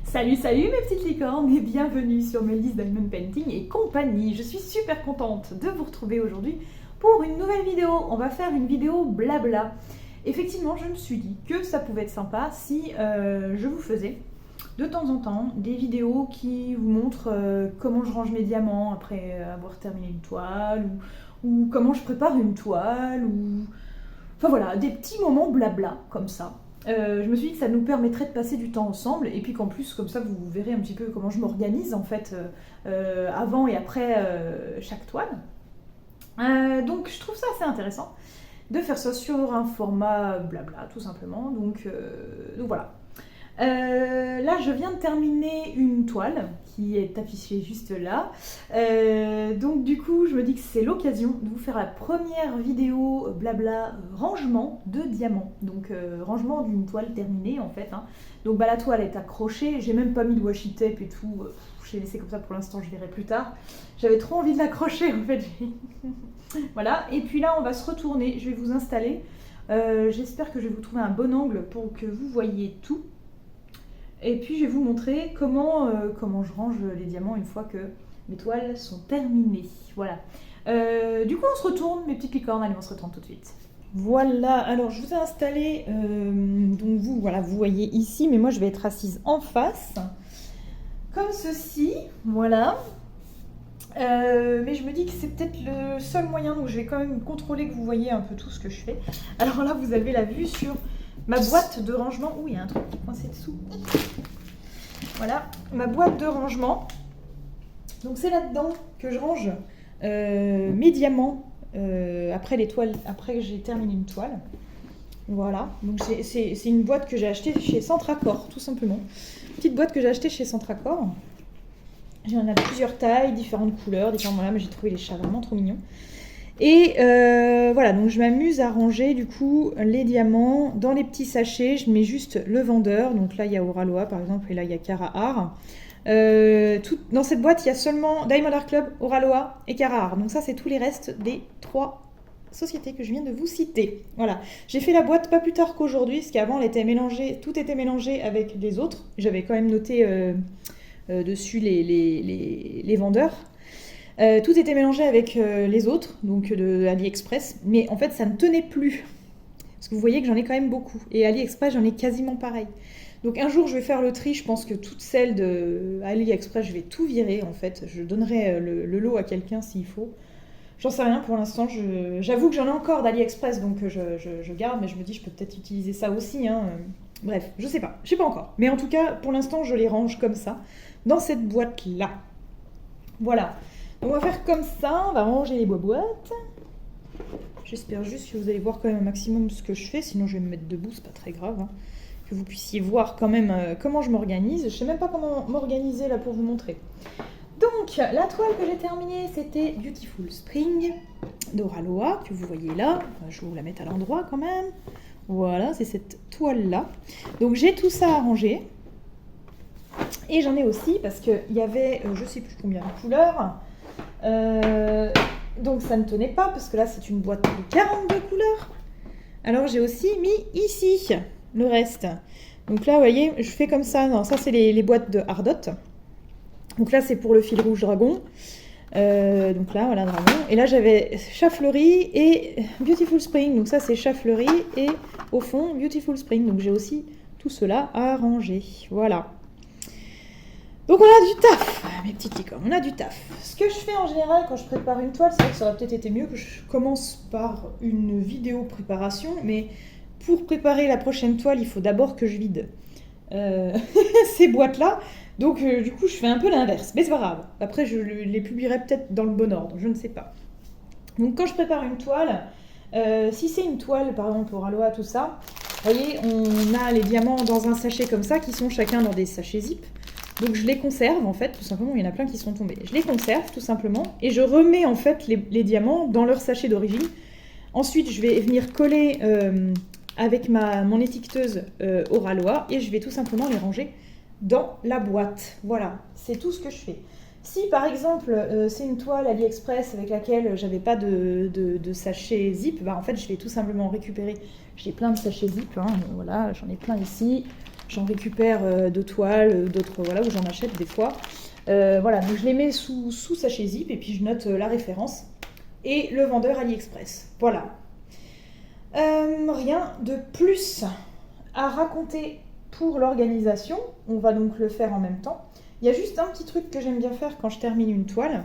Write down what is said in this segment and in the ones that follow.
Salut, salut mes petites licornes et bienvenue sur Meldy's Diamond Painting et compagnie. Je suis super contente de vous retrouver aujourd'hui pour une nouvelle vidéo. On va faire une vidéo blabla. Effectivement, je me suis dit que ça pouvait être sympa si je vous faisais de temps en temps des vidéos qui vous montrent comment je range mes diamants après avoir terminé une toile ou comment je prépare une toile ou... Enfin voilà, des petits moments blabla comme ça. Je me suis dit que ça nous permettrait de passer du temps ensemble et puis qu'en plus comme ça vous verrez un petit peu comment je m'organise en fait avant et après chaque toile. Donc je trouve ça assez intéressant de faire ça sur un format blabla tout simplement. Donc voilà. Là, je viens de terminer une toile qui est affichée juste là. Donc du coup, je me dis que c'est l'occasion de vous faire la première vidéo blabla rangement de diamants. Donc rangement d'une toile terminée en fait. Hein. Donc la toile est accrochée. J'ai même pas mis de washi tape et tout. J'ai laissé comme ça pour l'instant, je verrai plus tard. J'avais trop envie de l'accrocher en fait. Voilà. Et puis là, on va se retourner. Je vais vous installer. J'espère que je vais vous trouver un bon angle pour que vous voyez tout. Et puis je vais vous montrer comment je range les diamants une fois que mes toiles sont terminées. Voilà. Du coup on se retourne, mes petites licornes, allez on se retourne tout de suite. Voilà, alors je vous ai installé, donc vous voyez ici, mais moi je vais être assise en face, comme ceci, voilà. Mais je me dis que c'est peut-être le seul moyen, donc je vais quand même contrôler que vous voyez un peu tout ce que je fais. Alors là vous avez la vue sur ma boîte de rangement. Ouh, il y a un truc qui est coincé dessous. Voilà, ma boîte de rangement. Donc c'est là-dedans que je range mes diamants après les toiles, après que j'ai terminé une toile. Voilà, donc c'est une boîte que j'ai achetée chez Centracor, tout simplement. Petite boîte que j'ai achetée chez Centracor. J'en ai plusieurs tailles, différentes couleurs, voilà, mais j'ai trouvé les chats vraiment trop mignons. Et voilà, donc je m'amuse à ranger du coup les diamants dans les petits sachets. Je mets juste le vendeur. Donc là, il y a Oraloa par exemple, et là, il y a Caraar. Dans cette boîte, il y a seulement Diamond Art Club, Oraloa et Caraar. Donc ça, c'est tous les restes des 3 sociétés que je viens de vous citer. Voilà, j'ai fait la boîte pas plus tard qu'aujourd'hui, parce qu'avant, elle était mélangée, tout était mélangé avec les autres. J'avais quand même noté dessus les vendeurs. Tout était mélangé avec les autres, donc de AliExpress, mais en fait ça ne tenait plus. Parce que vous voyez que j'en ai quand même beaucoup. Et AliExpress, j'en ai quasiment pareil. Donc un jour je vais faire le tri, je pense que toutes celles de AliExpress, je vais tout virer en fait. Je donnerai le lot à quelqu'un s'il faut. J'en sais rien pour l'instant, j'avoue que j'en ai encore d'AliExpress, donc je garde, mais je me dis je peux peut-être utiliser ça aussi. Hein. Bref, je sais pas encore. Mais en tout cas, pour l'instant, je les range comme ça, dans cette boîte-là. Voilà. On va faire comme ça, on va ranger les boîtes. J'espère juste que vous allez voir quand même un maximum ce que je fais, sinon je vais me mettre debout, c'est pas très grave. Hein. Que vous puissiez voir quand même comment je m'organise. Je sais même pas comment m'organiser là pour vous montrer. Donc, la toile que j'ai terminée, c'était Beautiful Spring d'Oraloa, que vous voyez là. Je vais vous la mettre à l'endroit quand même. Voilà, c'est cette toile-là. Donc j'ai tout ça à ranger. Et j'en ai aussi, parce qu'il y avait, je sais plus combien de couleurs. Donc ça ne tenait pas parce que là c'est une boîte de 42 couleurs. Alors j'ai aussi mis ici le reste. Donc là vous voyez je fais comme ça. Non, ça c'est les boîtes de Ardot. Donc là c'est pour le fil rouge dragon. Donc là voilà dragon. Et là j'avais chat fleuri et Beautiful Spring. Donc ça c'est chat fleuri et au fond Beautiful Spring. Donc j'ai aussi tout cela à ranger. Voilà. Donc on a du taf, mes petites licornes, on a du taf. Ce que je fais en général quand je prépare une toile, c'est vrai que ça aurait peut-être été mieux que je commence par une vidéo préparation, mais pour préparer la prochaine toile, il faut d'abord que je vide ces boîtes-là. Donc du coup, je fais un peu l'inverse, mais c'est pas grave. Après, je les publierai peut-être dans le bon ordre, je ne sais pas. Donc quand je prépare une toile, si c'est une toile, par exemple pour Aloha, tout ça, vous voyez, on a les diamants dans un sachet comme ça, qui sont chacun dans des sachets zip. Donc je les conserve en fait, tout simplement, il y en a plein qui sont tombés. Je les conserve tout simplement et je remets en fait les diamants dans leur sachet d'origine. Ensuite je vais venir coller avec mon étiqueteuse Oraloa et je vais tout simplement les ranger dans la boîte. Voilà, c'est tout ce que je fais. Si par exemple c'est une toile AliExpress avec laquelle j'avais pas de sachet zip, bah, en fait je vais tout simplement récupérer, j'ai plein de sachets zip, hein, voilà, j'en ai plein ici. j'en récupère de toiles, d'autres, voilà, où j'en achète des fois. Voilà, donc je les mets sous sachet zip et puis je note la référence et le vendeur AliExpress. Voilà. Rien de plus à raconter pour l'organisation. On va donc le faire en même temps. Il y a juste un petit truc que j'aime bien faire quand je termine une toile.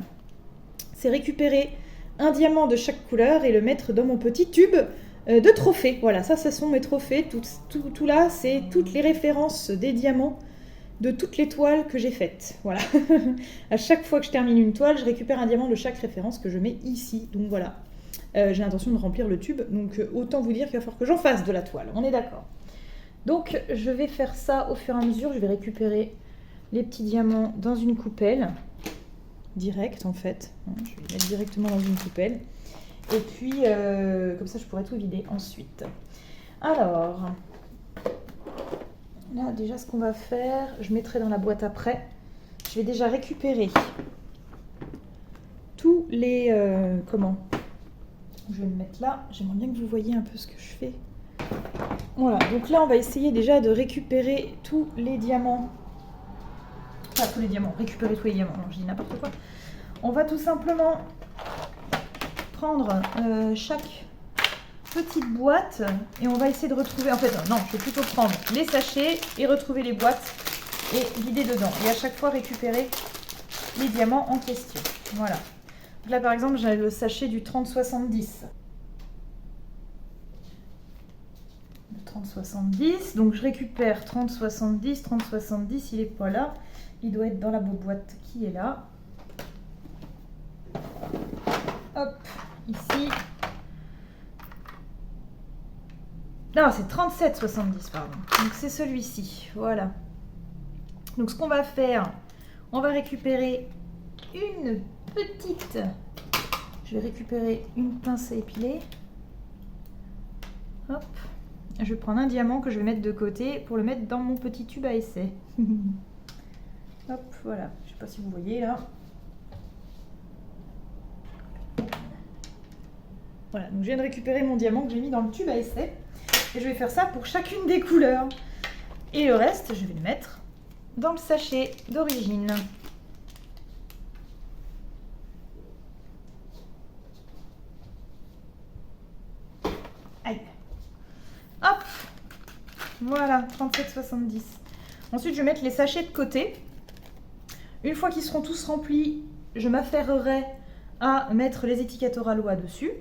C'est récupérer un diamant de chaque couleur et le mettre dans mon petit tube de trophées. Voilà, ça sont mes trophées. Tout là, c'est toutes les références des diamants de toutes les toiles que j'ai faites. Voilà. À chaque fois que je termine une toile, je récupère un diamant de chaque référence que je mets ici. Donc voilà. J'ai l'intention de remplir le tube. Donc autant vous dire qu'il va falloir que j'en fasse de la toile. On est d'accord. Donc je vais faire ça au fur et à mesure. Je vais récupérer les petits diamants dans une coupelle. Direct en fait. Je vais les mettre directement dans une coupelle. Et puis, comme ça, je pourrais tout vider ensuite. Alors, là, déjà, ce qu'on va faire, je mettrai dans la boîte après. Je vais déjà récupérer tous les... comment ? Je vais le mettre là. J'aimerais bien que vous voyez un peu ce que je fais. Voilà, donc là, on va essayer déjà de récupérer tous les diamants. Enfin, tous les diamants. Récupérer tous les diamants. Non, je dis n'importe quoi. On va tout simplement prendre chaque petite boîte et on va essayer de retrouver, en fait non, je vais plutôt prendre les sachets et retrouver les boîtes et vider dedans et à chaque fois récupérer les diamants en question. Voilà, donc là par exemple j'ai le sachet du 30-70, le 30-70, donc je récupère 30-70, 30-70, il est pas là, il doit être dans la boîte qui est là. Hop, ici. Non, c'est 37,70, pardon. Donc c'est celui-ci, voilà. Donc ce qu'on va faire, on va récupérer une petite... Je vais récupérer une pince à épiler. Hop. Je vais prendre un diamant que je vais mettre de côté pour le mettre dans mon petit tube à essai. Hop, voilà. Je ne sais pas si vous voyez là. Voilà, donc je viens de récupérer mon diamant que j'ai mis dans le tube à essai. Et je vais faire ça pour chacune des couleurs. Et le reste, je vais le mettre dans le sachet d'origine. Aïe. Hop. Voilà, 37,70. Ensuite, je vais mettre les sachets de côté. Une fois qu'ils seront tous remplis, je m'affairerai à mettre les étiquettes Oralois dessus.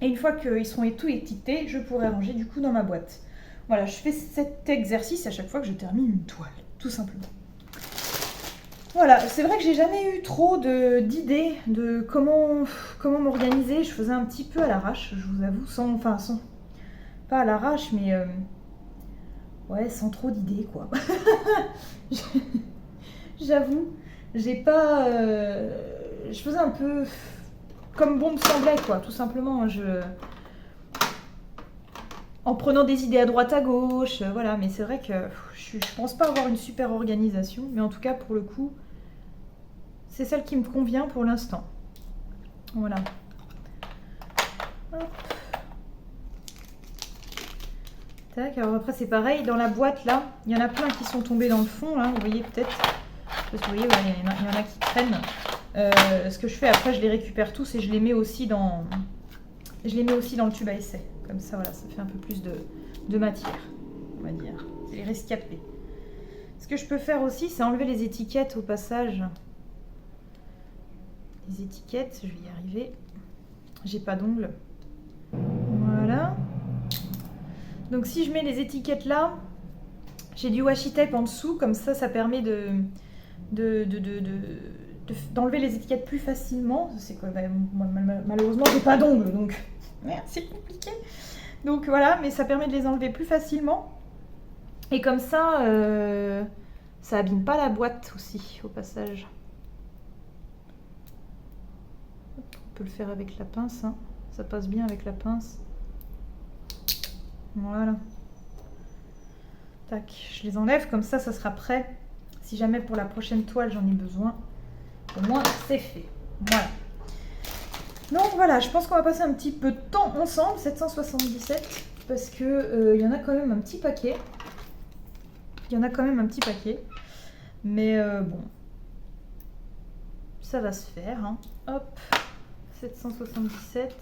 Et une fois qu'ils seront tout étiquetés, je pourrai ranger du coup dans ma boîte. Voilà, je fais cet exercice à chaque fois que je termine une toile, tout simplement. Voilà, c'est vrai que j'ai jamais eu trop d'idées de comment m'organiser. Je faisais un petit peu à l'arrache, je vous avoue, sans pas à l'arrache, mais ouais, sans trop d'idées, quoi. J'avoue, j'ai pas... je faisais un peu... comme bon me semblait, quoi, tout simplement. En prenant des idées à droite à gauche, voilà. Mais c'est vrai que je pense pas avoir une super organisation. Mais en tout cas, pour le coup, c'est celle qui me convient pour l'instant. Voilà. Hop. Tac, alors après c'est pareil. Dans la boîte, là, il y en a plein qui sont tombés dans le fond, là. Vous voyez peut-être. Parce que vous voyez, voilà, il y en a qui traînent. Ce que je fais après, je les récupère tous et je les mets aussi dans le tube à essai. Comme ça, voilà, ça fait un peu plus de matière, on va dire. C'est les rescapés. Ce que je peux faire aussi, c'est enlever les étiquettes au passage. Les étiquettes, je vais y arriver. J'ai pas d'ongles. Voilà. Donc si je mets les étiquettes là, j'ai du washi tape en dessous, comme ça, ça permet d'enlever les étiquettes plus facilement. C'est quoi, malheureusement j'ai pas d'ongles, donc merde, c'est compliqué. Donc voilà, mais ça permet de les enlever plus facilement. Et comme ça, ça abîme pas la boîte aussi, au passage. On peut le faire avec la pince, hein. Ça passe bien avec la pince. Voilà. Tac, je les enlève, comme ça, ça sera prêt. Si jamais pour la prochaine toile j'en ai besoin, au moins c'est fait. Voilà. Donc voilà, je pense qu'on va passer un petit peu de temps ensemble, 777, parce que il y en a quand même un petit paquet. Il y en a quand même un petit paquet. Mais bon, ça va se faire. Hein. Hop, 777.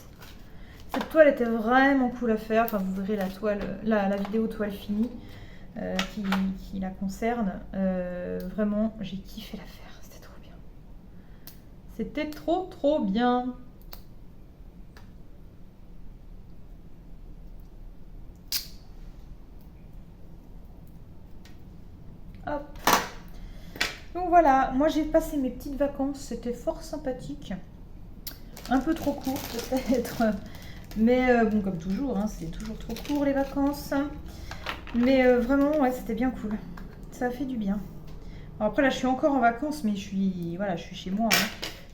Cette toile était vraiment cool à faire. Enfin, vous verrez la toile, la vidéo toile finie qui la concerne. Vraiment, j'ai kiffé la faire. C'était trop bien. C'était trop bien. Hop. Donc voilà, moi j'ai passé mes petites vacances, c'était fort sympathique. Un peu trop court peut-être, mais bon comme toujours, hein, c'est toujours trop court les vacances. Mais vraiment, ouais, c'était bien cool. Ça a fait du bien. Alors après là je suis encore en vacances, mais je suis chez moi. Hein.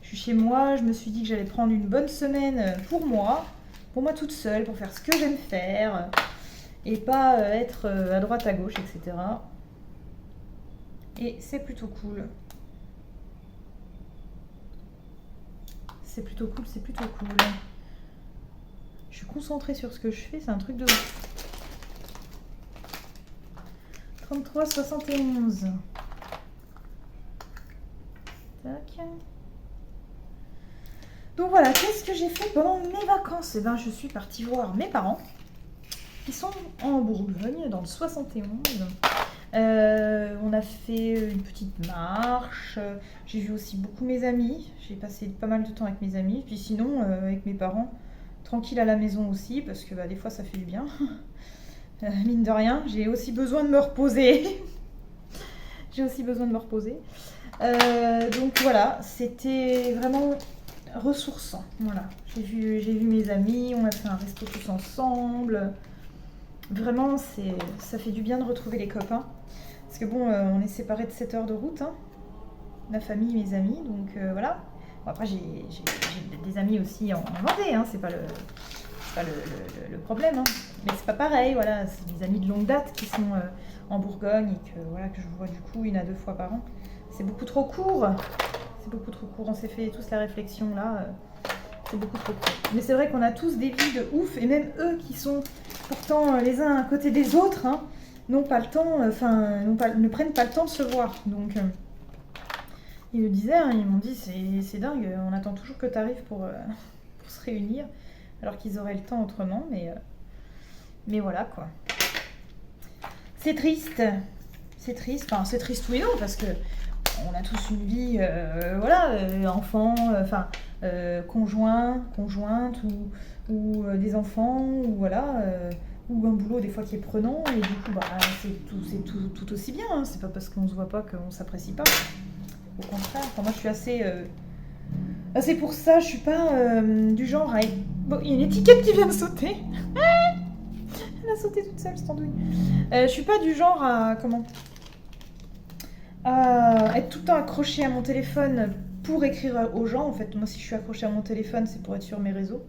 Je suis chez moi, je me suis dit que j'allais prendre une bonne semaine pour moi toute seule, pour faire ce que j'aime faire, et pas être à droite à gauche, etc. Et c'est plutôt cool. C'est plutôt cool. Je suis concentrée sur ce que je fais, c'est un truc de ouf. 33,71. Tac. Donc voilà, qu'est-ce que j'ai fait pendant mes vacances? Eh ben, je suis partie voir mes parents, qui sont en Bourgogne, dans le 71. On a fait une petite marche. J'ai vu aussi beaucoup mes amis. J'ai passé pas mal de temps avec mes amis. Puis sinon, avec mes parents, tranquille à la maison aussi, parce que des fois ça fait du bien. Mine de rien, j'ai aussi besoin de me reposer. Donc voilà, c'était vraiment ressourçant. Voilà, j'ai vu mes amis, on a fait un resto tous ensemble. Vraiment, ça fait du bien de retrouver les copains. Parce que bon, on est séparés de 7 heures de route, hein. Ma famille, mes amis, donc voilà. Bon, après, j'ai des amis aussi en Vendée, hein. C'est pas le problème, hein. Mais c'est pas pareil, voilà. C'est des amis de longue date qui sont en Bourgogne et que je vois du coup 1 à 2 fois par an. C'est beaucoup trop court. On s'est fait tous la réflexion là. C'est beaucoup trop court. Mais c'est vrai qu'on a tous des vies de ouf, et même eux qui sont pourtant les uns à côté des autres, hein, n'ont pas le temps, ne prennent pas le temps de se voir. Donc ils me disaient, hein, ils m'ont dit c'est dingue, on attend toujours que tu arrives pour se réunir, alors qu'ils auraient le temps autrement, mais voilà quoi. C'est triste, enfin c'est triste oui non, parce que on a tous une vie, enfants, conjointe ou des enfants, ou voilà, ou un boulot des fois qui est prenant, et du coup c'est tout aussi bien, hein. C'est pas parce qu'on se voit pas qu'on s'apprécie pas. Au contraire, moi je suis assez pour ça, je suis pas du genre à... Bon, il y a une étiquette qui vient de sauter. Elle a sauté toute seule, cette andouille. Je suis pas du genre à être tout le temps accrochée à mon téléphone pour écrire aux gens. En fait, moi, si je suis accrochée à mon téléphone, c'est pour être sur mes réseaux,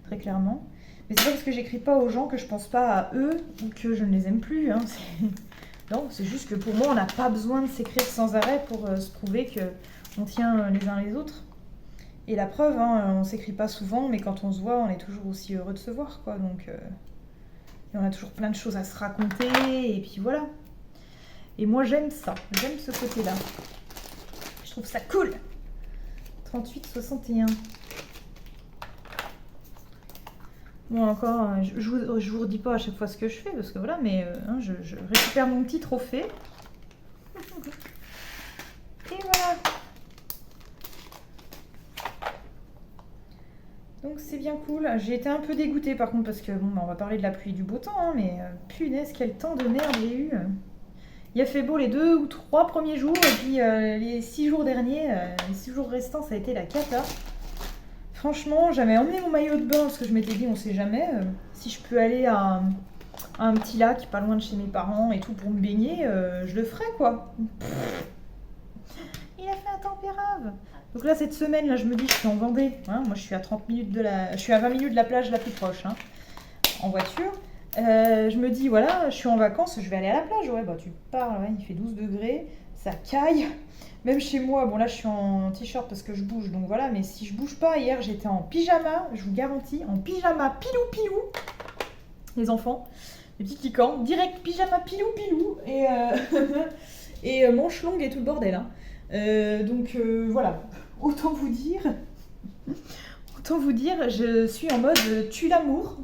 très clairement. Mais c'est pas parce que j'écris pas aux gens que je pense pas à eux ou que je ne les aime plus. Hein. Non, c'est juste que pour moi, on n'a pas besoin de s'écrire sans arrêt pour se prouver qu'on tient les uns les autres. Et la preuve, hein, on s'écrit pas souvent, mais quand on se voit, on est toujours aussi heureux de se voir, quoi. Donc, et on a toujours plein de choses à se raconter, et puis voilà. Et moi j'aime ça, j'aime ce côté-là. Je trouve ça cool. 38,61. Bon encore, je vous redis pas à chaque fois ce que je fais, parce que voilà, mais je récupère mon petit trophée. Et voilà. Donc c'est bien cool. J'ai été un peu dégoûtée par contre, parce que bon, on va parler de la pluie et du beau temps, hein, mais punaise, quel temps de merde j'ai eu. Il a fait beau les 2 ou 3 premiers jours, et puis les 6 jours derniers, les 6 jours restants, ça a été la cata. Franchement, j'avais emmené mon maillot de bain, parce que je m'étais dit, on sait jamais, si je peux aller à un petit lac pas loin de chez mes parents et tout pour me baigner, je le ferai quoi. Il a fait un tempérave. Donc là, cette semaine, là, je me dis, je suis en Vendée. Hein, moi, je suis à 30 minutes je suis à 20 minutes de la plage la plus proche, hein, en voiture. Je me dis, voilà, je suis en vacances, je vais aller à la plage. Ouais, tu pars, ouais, il fait 12 degrés, ça caille. Même chez moi, bon là, je suis en t-shirt parce que je bouge, donc voilà. Mais si je bouge pas, hier, j'étais en pyjama, je vous garantis, en pyjama pilou. Les enfants, Les petits cliquants, direct pyjama pilou pilou et manche longue et tout le bordel. Hein. Donc voilà, autant vous dire, je suis en mode tue l'amour.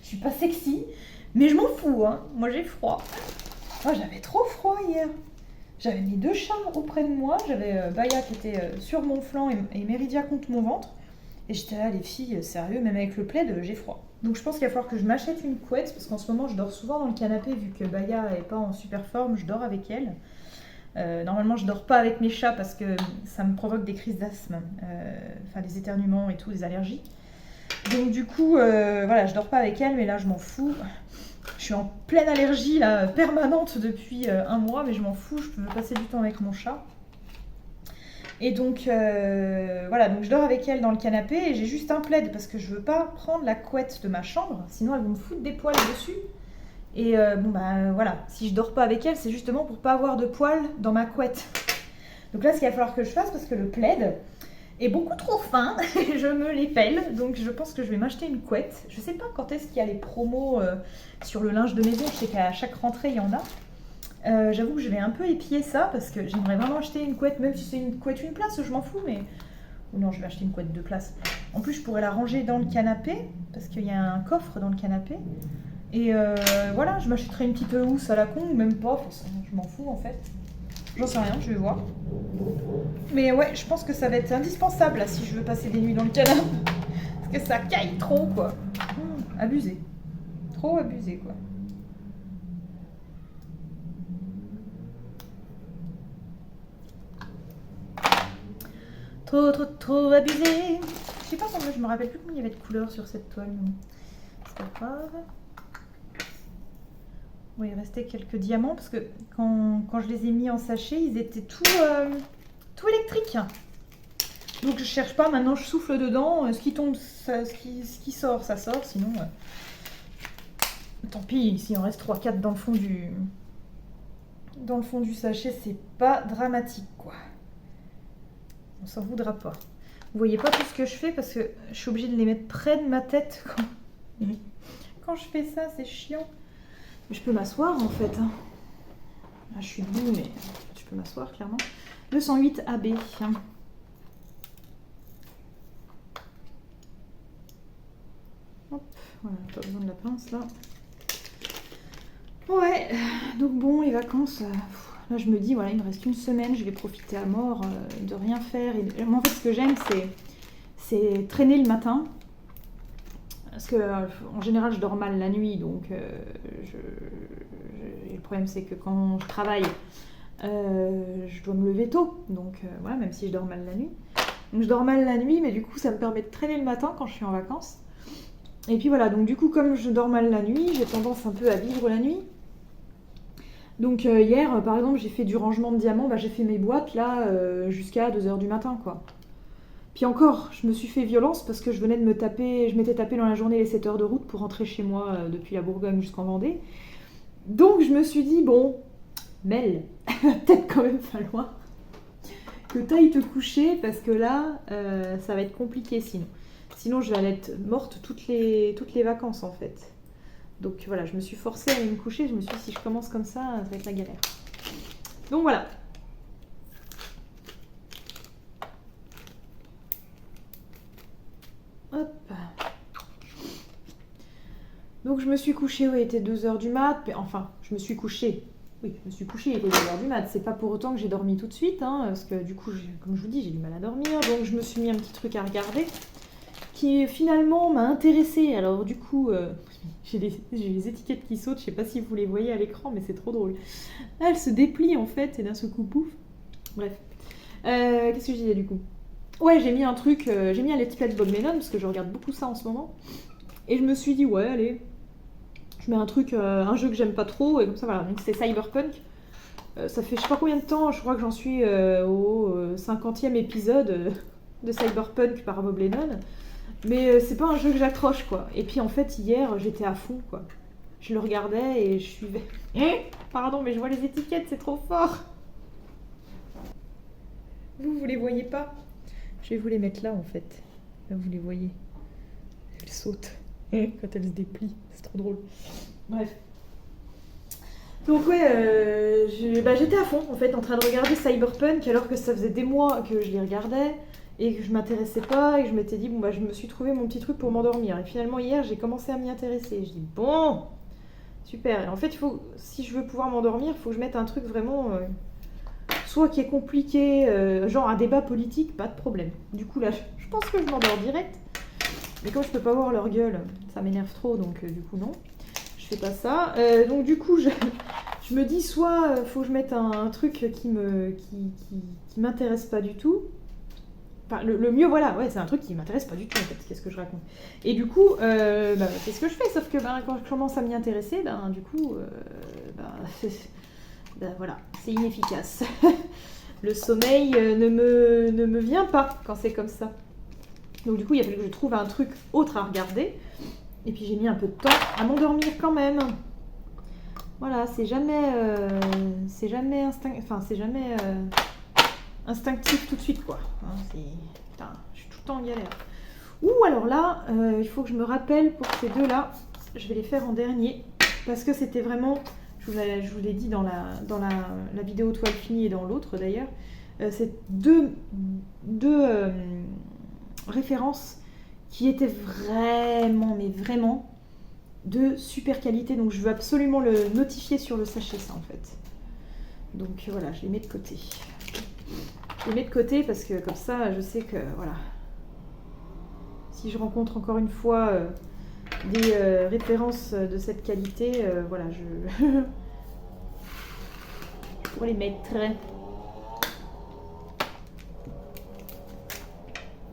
Je suis pas sexy, mais je m'en fous. Hein. Moi j'ai froid. Moi j'avais trop froid hier. J'avais mes 2 chats auprès de moi. J'avais Baya qui était sur mon flanc et Méridia contre mon ventre. Et j'étais là, les filles, sérieux, même avec le plaid, j'ai froid. Donc je pense qu'il va falloir que je m'achète une couette, parce qu'en ce moment je dors souvent dans le canapé, vu que Baya n'est pas en super forme, je dors avec elle. Normalement je dors pas avec mes chats parce que ça me provoque des crises d'asthme, enfin des éternuements et tout, des allergies. Donc du coup, voilà, je dors pas avec elle, mais là je m'en fous. Je suis en pleine allergie là, permanente depuis 1 mois, mais je m'en fous, je peux passer du temps avec mon chat. Et donc voilà, donc je dors avec elle dans le canapé et j'ai juste un plaid parce que je veux pas prendre la couette de ma chambre, sinon elle va me foutre des poils dessus. Et bon bah voilà, si je dors pas avec elle, c'est justement pour pas avoir de poils dans ma couette. Donc là, ce qu'il va falloir que je fasse, parce que le plaid est beaucoup trop fin, je me l'épelle, donc je pense que je vais m'acheter une couette. Je sais pas quand est-ce qu'il y a les promos sur le linge de maison, je sais qu'à chaque rentrée il y en a. J'avoue que je vais un peu épier ça parce que j'aimerais vraiment acheter une couette, même si c'est une couette 1 place, je m'en fous, mais... Ou non, je vais acheter une couette 2 places. En plus, je pourrais la ranger dans le canapé, parce qu'il y a un coffre dans le canapé. Et voilà, je m'achèterai une petite housse à la con, ou même pas, je m'en fous en fait. J'en sais rien, je vais voir. Mais ouais, je pense que ça va être indispensable là, si je veux passer des nuits dans le canapé. Parce que ça caille trop, quoi. Abusé. Trop abusé, quoi. Trop abusé. Je sais pas comment, je me rappelle plus combien il y avait de couleurs sur cette toile. C'est pas grave. Bon, il restait quelques diamants parce que quand je les ai mis en sachet, ils étaient tout électriques. Donc je cherche pas, maintenant je souffle dedans. Ce qui tombe, ça, ce qui sort, ça sort. Sinon, tant pis, s'il en reste 3-4 dans le fond du sachet, c'est pas dramatique, quoi. On s'en voudra pas. Vous voyez pas tout ce que je fais parce que je suis obligée de les mettre près de ma tête quand je fais ça, c'est chiant. Je peux m'asseoir en fait. Là, je suis debout, mais je peux m'asseoir clairement. Le 108 AB. Hop, voilà, pas besoin de la pince là. Ouais, donc bon, les vacances. Là, je me dis, voilà, il me reste 1 semaine, je vais profiter à mort de rien faire. Et moi, en fait, ce que j'aime, c'est traîner le matin. Parce que, en général, je dors mal la nuit. Donc, le problème, c'est que quand je travaille, je dois me lever tôt. Donc, voilà, même si je dors mal la nuit. Donc, je dors mal la nuit, mais du coup, ça me permet de traîner le matin quand je suis en vacances. Et puis voilà, donc du coup, comme je dors mal la nuit, j'ai tendance un peu à vivre la nuit. Donc hier, par exemple, j'ai fait du rangement de diamants, j'ai fait mes boîtes là jusqu'à 2h du matin, quoi. Puis encore, je me suis fait violence parce que je m'étais tapé dans la journée les 7 heures de route pour rentrer chez moi depuis la Bourgogne jusqu'en Vendée. Donc je me suis dit, bon, Mel, peut-être quand même falloir que t'ailles te coucher parce que là, ça va être compliqué sinon. Sinon, je vais être morte toutes les vacances en fait. Donc voilà, je me suis forcée à aller me coucher. Je me suis dit, si je commence comme ça va être la galère. Donc voilà. Hop. Donc je me suis couchée, il était 2h du mat. Enfin, je me suis couchée. Oui, je me suis couchée, il était 2h du mat. C'est pas pour autant que j'ai dormi tout de suite, hein, parce que du coup, comme je vous dis, j'ai du mal à dormir. Donc je me suis mis un petit truc à regarder qui finalement m'a intéressée. Alors du coup, j'ai les étiquettes qui sautent, je sais pas si vous les voyez à l'écran, mais c'est trop drôle. Là, elles se déplient en fait, et d'un seul coup, pouf. Bref. Qu'est-ce que je disais du coup? Ouais, j'ai mis un truc, j'ai mis un let's play de Bob Lennon, parce que je regarde beaucoup ça en ce moment. Et je me suis dit, ouais, allez, je mets un truc, un jeu que j'aime pas trop, et comme ça, voilà. Donc c'est Cyberpunk. Ça fait je sais pas combien de temps, je crois que j'en suis au 50e épisode de Cyberpunk par Bob Lennon. Mais c'est pas un jeu que j'accroche, quoi. Et puis en fait, hier, j'étais à fond, quoi. Je le regardais et je suivais. Pardon, mais je vois les étiquettes, c'est trop fort. Vous les voyez pas? Je vais vous les mettre là, en fait. Là, vous les voyez. Elles sautent quand elles se déplient. C'est trop drôle. Bref. Donc ouais, j'étais à fond en fait en train de regarder Cyberpunk alors que ça faisait des mois que je les regardais et que je m'intéressais pas et que je m'étais dit bon bah je me suis trouvé mon petit truc pour m'endormir et finalement hier j'ai commencé à m'y intéresser. Je dis bon, super. Et en fait si je veux pouvoir m'endormir, il faut que je mette un truc vraiment soit qui est compliqué, genre un débat politique, pas de problème. Du coup là je pense que je m'endors direct. Mais comme je peux pas voir leur gueule, ça m'énerve trop donc du coup non. Je fais pas ça. Donc du coup, je me dis soit faut que je mette un truc qui m'intéresse pas du tout. Enfin, le mieux, voilà, ouais, c'est un truc qui m'intéresse pas du tout en fait. Qu'est-ce que je raconte? Et du coup, c'est ce que je fais. Sauf que quand je commence à m'y intéresser, du coup, voilà, c'est inefficace. Le sommeil ne me vient pas quand c'est comme ça. Donc du coup, il a fallu que je trouve un truc autre à regarder. Et puis j'ai mis un peu de temps à m'endormir quand même. Voilà, c'est jamais instinctif tout de suite quoi. Hein, putain, je suis tout le temps en galère. Ou alors là, il faut que je me rappelle pour ces deux-là, je vais les faire en dernier parce que c'était vraiment, je vous l'ai dit dans la vidéo toile finie et dans l'autre d'ailleurs, c'est deux références qui était vraiment, mais vraiment de super qualité. Donc je veux absolument le notifier sur le sachet, ça en fait. Donc voilà, je les mets de côté. Je les mets de côté parce que comme ça, je sais que voilà. Si je rencontre encore une fois des références de cette qualité, voilà, je pourrais les mettre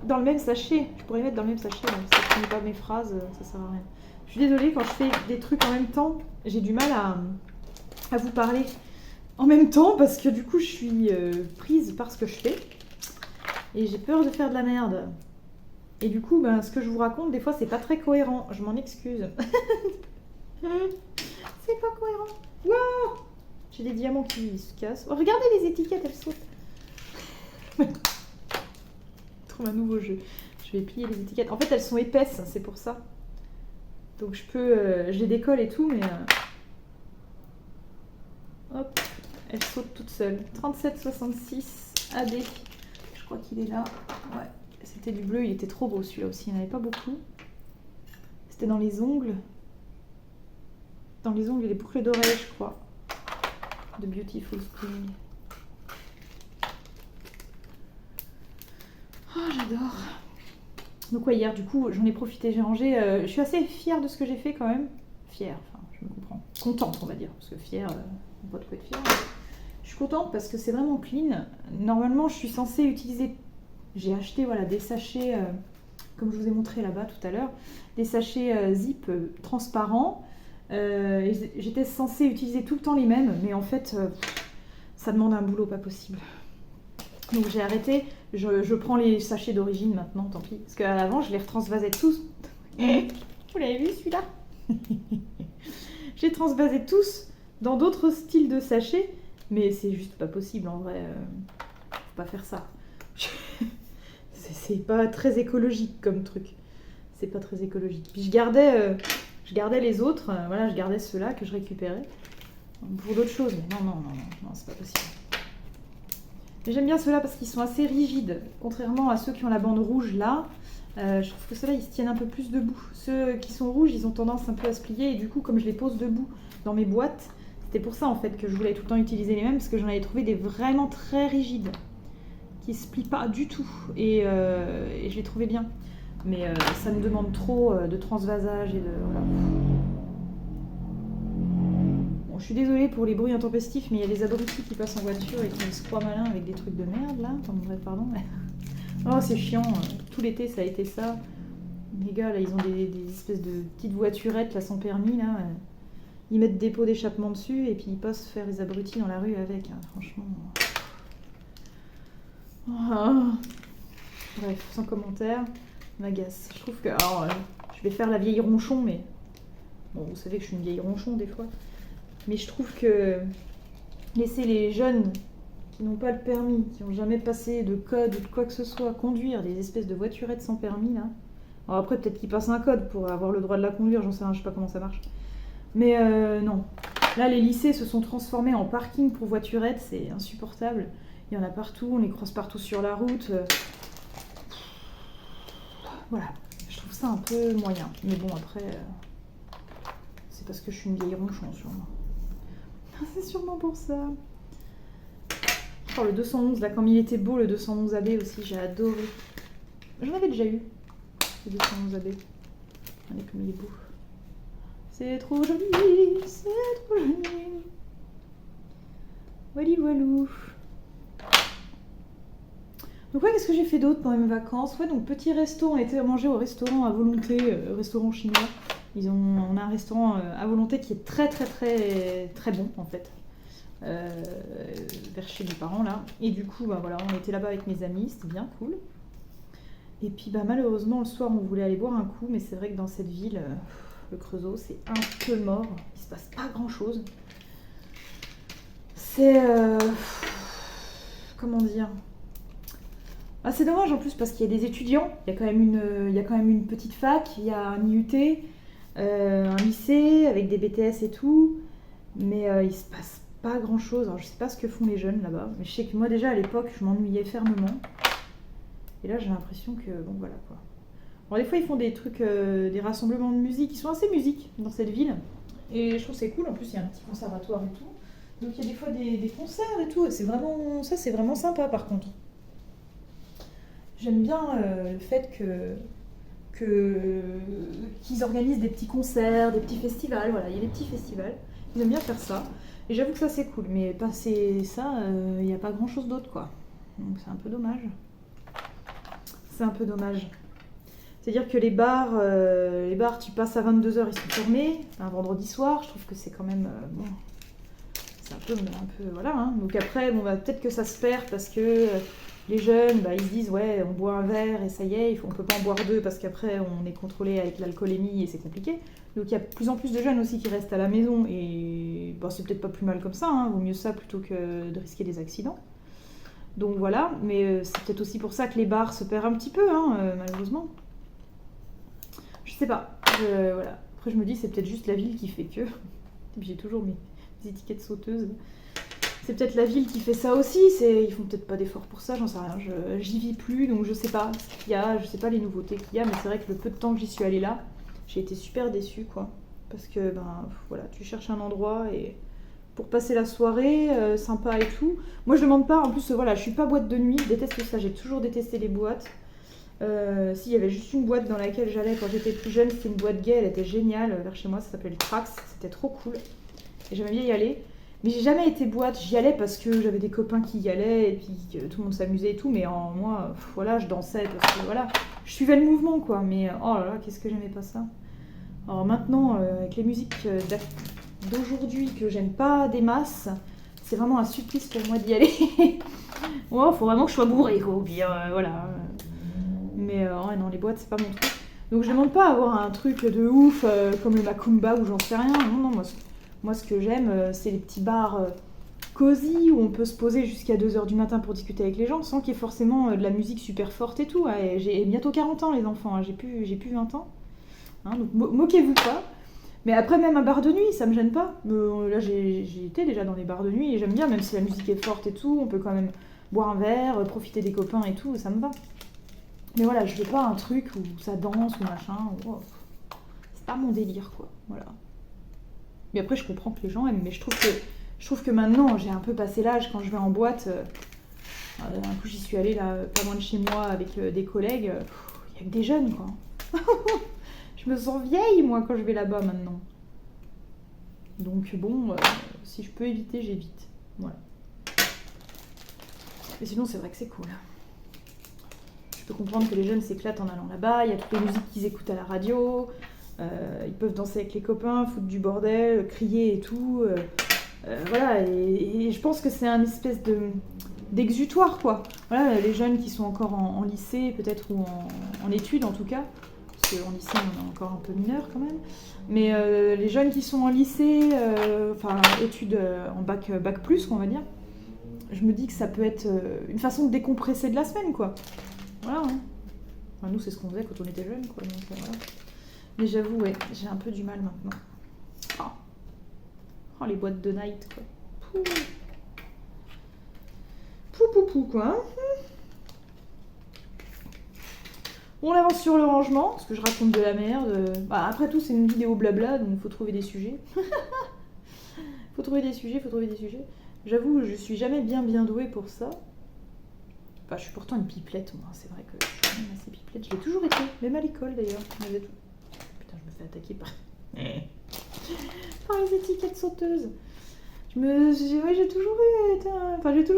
dans le même sachet. Je pourrais les mettre dans le même sachet, donc ça ne finit pas mes phrases, ça sert à rien. Je suis désolée, quand je fais des trucs en même temps, j'ai du mal à vous parler en même temps parce que du coup je suis prise par ce que je fais et j'ai peur de faire de la merde. Et du coup, ce que je vous raconte, des fois, c'est pas très cohérent. Je m'en excuse. C'est pas cohérent. Wow, j'ai des diamants qui se cassent. Oh, regardez les étiquettes, elles sautent. Trouve un nouveau jeu. Je vais plier les étiquettes. En fait, elles sont épaisses, c'est pour ça. Donc je les décolle et tout, mais hop, elles sautent toutes seules. 3766 AD. Je crois qu'il est là. Ouais. C'était du bleu, il était trop beau celui-là aussi, il n'y en avait pas beaucoup. C'était dans les ongles. Dans les ongles et les boucles d'oreilles, je crois. The Beautiful Spring. Oh, j'adore. Donc ouais, hier, du coup, j'en ai profité, j'ai rangé. Je suis assez fière de ce que j'ai fait quand même. Fière, enfin, je me comprends. Contente, on va dire, parce que fière, on peut pas de quoi être fière. Je suis contente parce que c'est vraiment clean. Normalement, je suis censée utiliser... J'ai acheté voilà, des sachets, comme je vous ai montré là-bas tout à l'heure, des sachets zip transparents. J'étais censée utiliser tout le temps les mêmes, mais en fait, ça demande un boulot pas possible. Donc j'ai arrêté, je prends les sachets d'origine maintenant, tant pis. Parce qu'à l'avant, je les retransvasais tous. Vous l'avez vu celui-là? J'ai transvasé tous dans d'autres styles de sachets, mais c'est juste pas possible en vrai. Faut pas faire ça. C'est pas très écologique comme truc. C'est pas très écologique. Puis je gardais les autres, voilà, je gardais ceux-là que je récupérais pour d'autres choses. Mais non, c'est pas possible. Mais j'aime bien ceux-là parce qu'ils sont assez rigides, contrairement à ceux qui ont la bande rouge là. Je trouve que ceux-là, ils se tiennent un peu plus debout. Ceux qui sont rouges, ils ont tendance un peu à se plier et du coup, comme je les pose debout dans mes boîtes, c'était pour ça en fait que je voulais tout le temps utiliser les mêmes parce que j'en avais trouvé des vraiment très rigides qui se plient pas du tout et je les trouvais bien. Mais ça me demande trop de transvasage et de... Voilà. Bon, je suis désolée pour les bruits intempestifs, mais il y a des abrutis qui passent en voiture et qui se croient malins avec des trucs de merde là. Enfin bref, pardon. Oh, c'est chiant. Tout l'été, ça a été ça. Les gars, là, ils ont des espèces de petites voiturettes là sans permis là. Ils mettent des pots d'échappement dessus et puis ils passent faire les abrutis dans la rue avec. Hein, franchement... Oh. Bref, sans commentaire, m'agace. Je trouve que... Alors, je vais faire la vieille ronchon, mais... Bon, vous savez que je suis une vieille ronchon des fois. Mais je trouve que laisser les jeunes qui n'ont pas le permis, qui n'ont jamais passé de code ou de quoi que ce soit, conduire des espèces de voiturettes sans permis, là... Alors après, peut-être qu'ils passent un code pour avoir le droit de la conduire, j'en sais rien, je sais pas comment ça marche. Mais non. Là, les lycées se sont transformés en parking pour voiturettes, c'est insupportable. Il y en a partout, on les croise partout sur la route. Voilà, je trouve ça un peu moyen. Mais bon, après, c'est parce que je suis une vieille ronchon, sûrement. C'est sûrement pour ça. Oh, le 211, là, comme il était beau, le 211 AB aussi, j'ai adoré. J'en avais déjà eu, le 211 AB. Regardez comme il est beau. C'est trop joli, c'est trop joli. Wally voilou. Donc ouais, qu'est-ce que j'ai fait d'autre pendant mes vacances? Ouais, donc petit resto, on était manger au restaurant à volonté, restaurant chinois. On a un restaurant à volonté qui est très bon en fait. Vers chez mes parents là. Et du coup, bah voilà, on était là-bas avec mes amis, c'était bien cool. Et puis bah malheureusement le soir on voulait aller boire un coup, mais c'est vrai que dans cette ville, le Creusot, c'est un peu mort. Il se passe pas grand-chose. C'est comment dire? Ah, c'est dommage en plus parce qu'il y a des étudiants, il y a quand même une petite fac, il y a un IUT, un lycée avec des BTS et tout, mais il se passe pas grand chose. Alors je sais pas ce que font les jeunes là-bas, mais je sais que moi déjà à l'époque je m'ennuyais fermement. Et là j'ai l'impression que bon voilà quoi. Alors des fois ils font des trucs, des rassemblements de musique, ils sont assez musiques dans cette ville. Et je trouve c'est cool, en plus il y a un petit conservatoire et tout. Donc il y a des fois des concerts et tout, et c'est vraiment sympa par contre. J'aime bien le fait qu'ils organisent des petits concerts, des petits festivals, voilà, il y a des petits festivals. Ils aiment bien faire ça. Et j'avoue que ça c'est cool, mais passer ça, il n'y a pas grand chose d'autre quoi. Donc c'est un peu dommage. C'est un peu dommage. C'est-à-dire que les bars, tu passes à 22h, ils sont fermés. Un vendredi soir, je trouve que c'est quand même bon. C'est un peu voilà. Hein. Donc après, bon, bah, peut-être que ça se perd parce que les jeunes, bah, ils se disent ouais, on boit un verre et ça y est, on peut pas en boire deux parce qu'après on est contrôlé avec l'alcoolémie et c'est compliqué. Donc il y a de plus en plus de jeunes aussi qui restent à la maison et bon, c'est peut-être pas plus mal comme ça. Hein. Vaut mieux ça plutôt que de risquer des accidents. Donc voilà, mais c'est peut-être aussi pour ça que les bars se perdent un petit peu, hein, malheureusement. Je sais pas. Voilà. Après, je me dis, c'est peut-être juste la ville qui fait que. J'ai toujours mes étiquettes sauteuses. C'est peut-être la ville qui fait ça aussi. Ils font peut-être pas d'efforts pour ça, j'en sais rien. J'y vis plus, donc je sais pas ce qu'il y a, je sais pas les nouveautés qu'il y a, mais c'est vrai que le peu de temps que j'y suis allée là, j'ai été super déçue, quoi. Parce que, ben, voilà, tu cherches un endroit et pour passer la soirée, sympa et tout. Moi, je demande pas. En plus, voilà, je suis pas boîte de nuit. Je déteste ça. J'ai toujours détesté les boîtes. S'il y avait juste une boîte dans laquelle j'allais quand j'étais plus jeune, c'était une boîte gay, elle était géniale vers chez moi, ça s'appelait le Trax, c'était trop cool et j'aimais bien y aller. Mais j'ai jamais été boîte, j'y allais parce que j'avais des copains qui y allaient et puis que tout le monde s'amusait et tout, mais moi, voilà, je dansais parce que voilà, je suivais le mouvement quoi, mais oh là là, qu'est-ce que j'aimais pas ça. Alors maintenant, avec les musiques d'aujourd'hui que j'aime pas des masses, c'est vraiment un supplice pour moi d'y aller. Ouais, faut vraiment que je sois bourrée quoi, ou bien voilà. Mais ouais, non, les boîtes, c'est pas mon truc. Donc je demande pas à avoir un truc de ouf comme le Macumba ou j'en sais rien. Non, moi ce que j'aime, c'est les petits bars cosy où on peut se poser jusqu'à 2h du matin pour discuter avec les gens sans qu'il y ait forcément de la musique super forte et tout. Ouais. J'ai bientôt 40 ans, les enfants, hein. J'ai plus 20 ans. Hein, donc moquez-vous pas. Mais après, même un bar de nuit, ça me gêne pas. Là, j'ai été déjà dans les bars de nuit et j'aime bien, même si la musique est forte et tout, on peut quand même boire un verre, profiter des copains et tout, ça me va. Mais voilà, je veux pas un truc où ça danse ou machin. C'est pas mon délire, quoi. Voilà. Mais après, je comprends que les gens aiment. Mais je trouve que maintenant, j'ai un peu passé l'âge quand je vais en boîte. Un coup, j'y suis allée là, pas loin de chez moi avec des collègues. Il y a que des jeunes, quoi. Je me sens vieille, moi, quand je vais là-bas maintenant. Donc bon, si je peux éviter, j'évite. Voilà. Mais sinon, c'est vrai que c'est cool. Je peux comprendre que les jeunes s'éclatent en allant là-bas, il y a toutes les musiques qu'ils écoutent à la radio, ils peuvent danser avec les copains, foutre du bordel, crier et tout. Voilà, et je pense que c'est un espèce d'exutoire, quoi. Voilà, les jeunes qui sont encore en lycée, peut-être, ou en études en tout cas, parce qu'en lycée on est encore un peu mineur quand même, mais les jeunes qui sont en lycée, enfin études en bac plus, on va dire, je me dis que ça peut être une façon de décompresser de la semaine, quoi. Voilà, hein. Enfin, nous, c'est ce qu'on faisait quand on était jeunes, quoi. Donc, voilà. Mais j'avoue, ouais, j'ai un peu du mal maintenant. Oh. Oh, les boîtes de night, quoi. Pouh. Pou, quoi. On avance sur le rangement, parce que je raconte de la merde. Bah, après tout, c'est une vidéo blabla, donc il faut trouver des sujets. Faut trouver des sujets. J'avoue, je suis jamais bien douée pour ça. Enfin, je suis pourtant une pipelette, moi. C'est vrai que je suis quand même assez pipelette. Je l'ai toujours été, même à l'école d'ailleurs. Putain, je me fais attaquer par les étiquettes sauteuses. J'ai toujours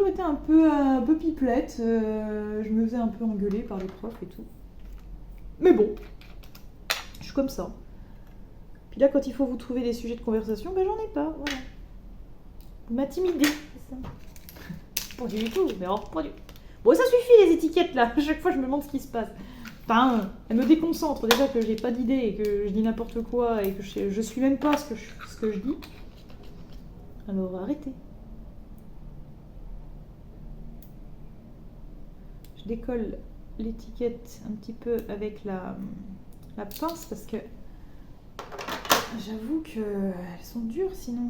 été un peu pipelette. Je me faisais un peu engueuler par les profs et tout. Mais bon, je suis comme ça. Puis là, quand il faut vous trouver des sujets de conversation, ben j'en ai pas. Voilà. Vous m'intimidez, c'est ça. Pas du tout, mais alors, pas du tout. Bon, ça suffit les étiquettes là. À chaque fois, je me demande ce qui se passe. Enfin, elles me déconcentrent. Déjà que j'ai pas d'idée et que je dis n'importe quoi et que je suis même pas ce que je dis. Alors, arrêtez. Je décolle l'étiquette un petit peu avec la pince parce que j'avoue qu'elles sont dures sinon.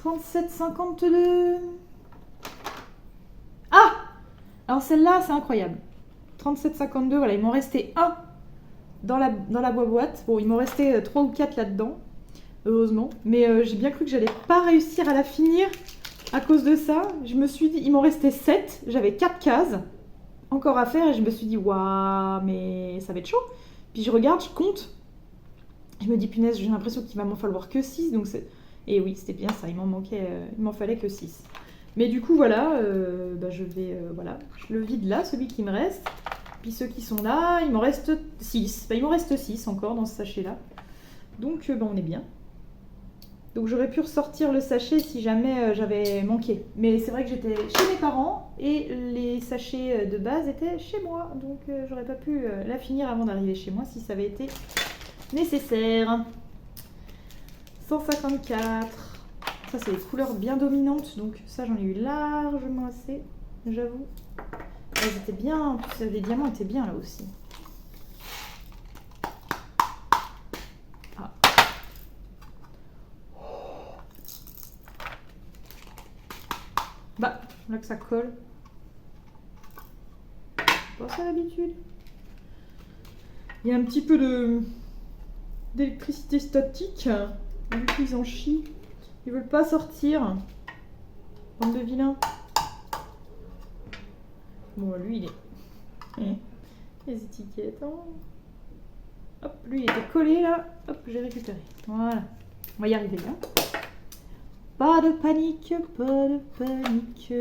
37,52. Ah! Alors celle-là, c'est incroyable. 37,52, voilà, il m'en restait un dans la boîte. Bon, il m'en restait 3 ou 4 là-dedans, heureusement. Mais j'ai bien cru que j'allais pas réussir à la finir à cause de ça. Je me suis dit, il m'en restait 7, j'avais 4 cases encore à faire et je me suis dit, waouh, mais ça va être chaud. Puis je regarde, je compte. Je me dis, punaise, j'ai l'impression qu'il va m'en falloir que 6, donc c'est... Et oui, c'était bien ça, il m'en fallait que 6. Mais du coup, voilà, je vais, je le vide là, celui qui me reste. Puis ceux qui sont là, il m'en reste 6. Il m'en reste 6 encore dans ce sachet-là. Donc, on est bien. Donc, j'aurais pu ressortir le sachet si jamais j'avais manqué. Mais c'est vrai que j'étais chez mes parents et les sachets de base étaient chez moi. Donc, j'aurais pas pu la finir avant d'arriver chez moi si ça avait été nécessaire. 154. Ça, c'est des couleurs bien dominantes. Donc, ça, j'en ai eu largement assez, j'avoue. Elles étaient bien. En plus, les diamants étaient bien là aussi. Ah. Bah, là que ça colle. Pas ça d'habitude. Il y a un petit peu d'électricité statique. Du coup, ils en chient. Ils veulent pas sortir. Bande de vilains. Bon, lui, il est... Les étiquettes. Oh. Hop, lui, il était collé, là. Hop, j'ai récupéré. Voilà. On va y arriver, là. Pas de panique, pas de panique.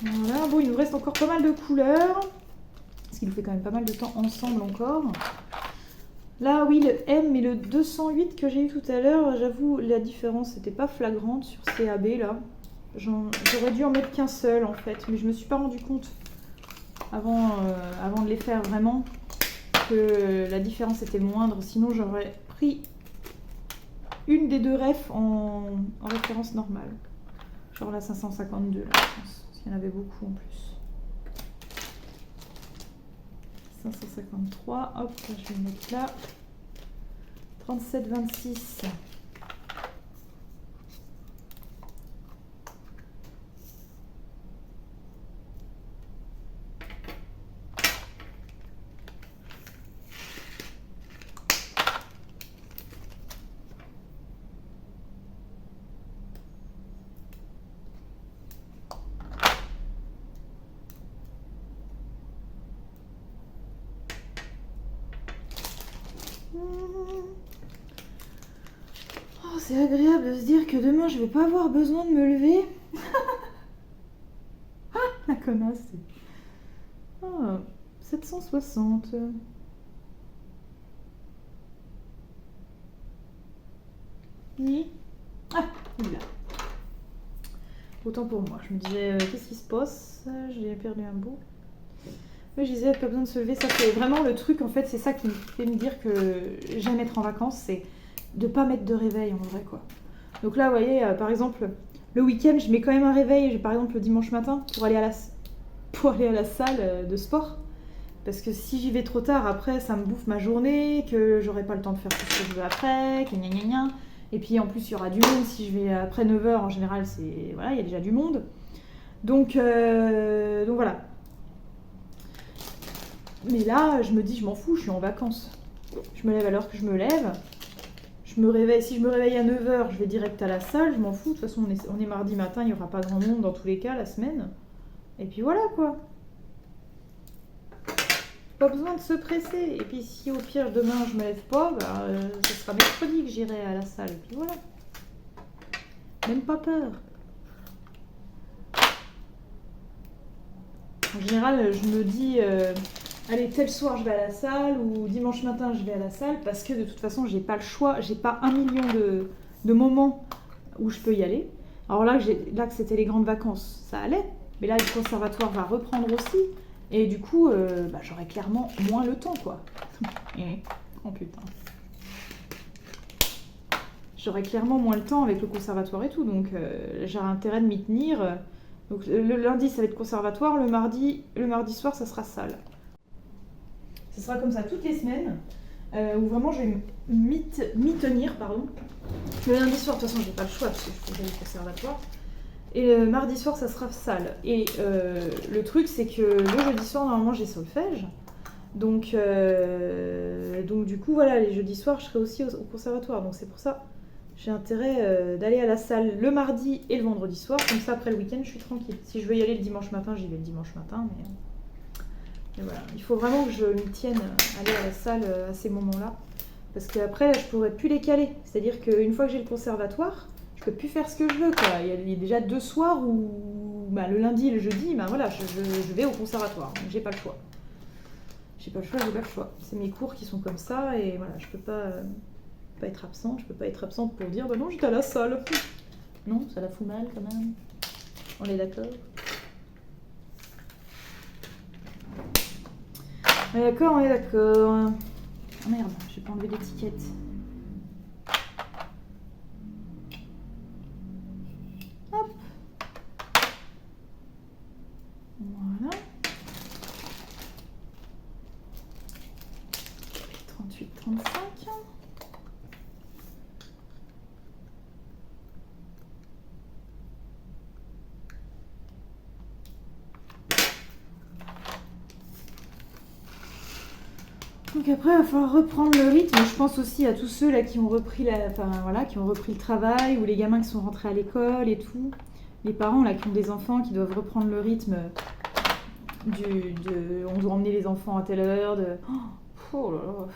Voilà. Bon, il nous reste encore pas mal de couleurs. Parce qu'il nous fait quand même pas mal de temps ensemble encore. Là, oui, le M et le 208 que j'ai eu tout à l'heure, j'avoue, la différence n'était pas flagrante sur CAB, là. J'aurais dû en mettre qu'un seul, en fait, mais je me suis pas rendu compte avant de les faire vraiment que la différence était moindre. Sinon, j'aurais pris une des deux refs en référence normale. Genre la 552, là, je pense, parce qu'il y en avait beaucoup en plus. 553, hop, là, je vais le mettre là. 37,26. Oh, c'est agréable de se dire que demain je vais pas avoir besoin de me lever. Ah, la connasse. Ah, 760. Oui. Ah, il est là. Autant pour moi. Je me disais, qu'est-ce qui se passe? J'ai perdu un bout. Mais je disais, pas besoin de se lever. Ça, c'est vraiment le truc, en fait, c'est ça qui me fait me dire que j'aime être en vacances, c'est de pas mettre de réveil en vrai, quoi. Donc là, vous voyez, par exemple, le week-end, je mets quand même un réveil, par exemple le dimanche matin, pour aller à la salle de sport. Parce que si j'y vais trop tard, après, ça me bouffe ma journée, que j'aurai pas le temps de faire tout ce que je veux après, que gna gna gna. Et puis en plus, il y aura du monde. Si je vais après 9h, en général, c'est voilà, il y a déjà du monde. Donc voilà. Mais là, je me dis, je m'en fous, je suis en vacances. Je me lève à l'heure que je me lève. Je me réveille, si je me réveille à 9h, je vais direct à la salle, je m'en fous. De toute façon, on est mardi matin, il n'y aura pas grand monde dans tous les cas la semaine. Et puis voilà quoi. Pas besoin de se presser. Et puis si au pire demain je me lève pas, bah, ce sera mercredi que j'irai à la salle. Et puis voilà. Même pas peur. En général, je me dis, allez, tel soir je vais à la salle ou dimanche matin je vais à la salle parce que de toute façon, j'ai pas le choix. J'ai pas 1 million de moments où je peux y aller. Alors là que c'était les grandes vacances, ça allait. Mais là, le conservatoire va reprendre aussi. Et du coup, bah, j'aurai clairement moins le temps, quoi. Oh putain. J'aurai clairement moins le temps avec le conservatoire et tout. Donc, j'ai intérêt de m'y tenir. Donc, le lundi, ça va être conservatoire. Le mardi soir, ça sera salle. Ce sera comme ça toutes les semaines. Où vraiment, je vais m'y tenir, pardon. Le lundi soir, de toute façon, j'ai pas le choix parce que je faut aller au conservatoire. Et le mardi soir, ça sera salle. Et le truc, c'est que le jeudi soir, normalement, j'ai solfège. Donc du coup, voilà, les jeudis soirs, je serai aussi au conservatoire. Donc c'est pour ça, j'ai intérêt d'aller à la salle le mardi et le vendredi soir. Comme ça, après le week-end, je suis tranquille. Si je veux y aller le dimanche matin, j'y vais le dimanche matin. Mais voilà, il faut vraiment que je m'y tienne à aller à la salle à ces moments-là. Parce qu'après, je pourrais plus les caler. C'est-à-dire qu'une fois que j'ai le conservatoire, je peux plus faire ce que je veux, quoi. Il y a déjà 2 soirs où bah, le lundi et le jeudi, bah, voilà, je vais au conservatoire. Donc j'ai pas le choix. J'ai pas le choix. C'est mes cours qui sont comme ça et voilà, je peux pas être absente. Je peux pas être absente pour dire bah non, j'étais à la salle. Non, ça la fout mal quand même. On est d'accord. On est d'accord, on est d'accord. Oh merde, j'ai pas enlevé l'étiquette. Hop. Voilà. 38, 35. Donc après, il va falloir reprendre le rythme. Je pense aussi à tous ceux là qui ont repris qui ont repris le travail ou les gamins qui sont rentrés à l'école et tout. Les parents là qui ont des enfants qui doivent reprendre le rythme on doit emmener les enfants à telle heure. Oh là là.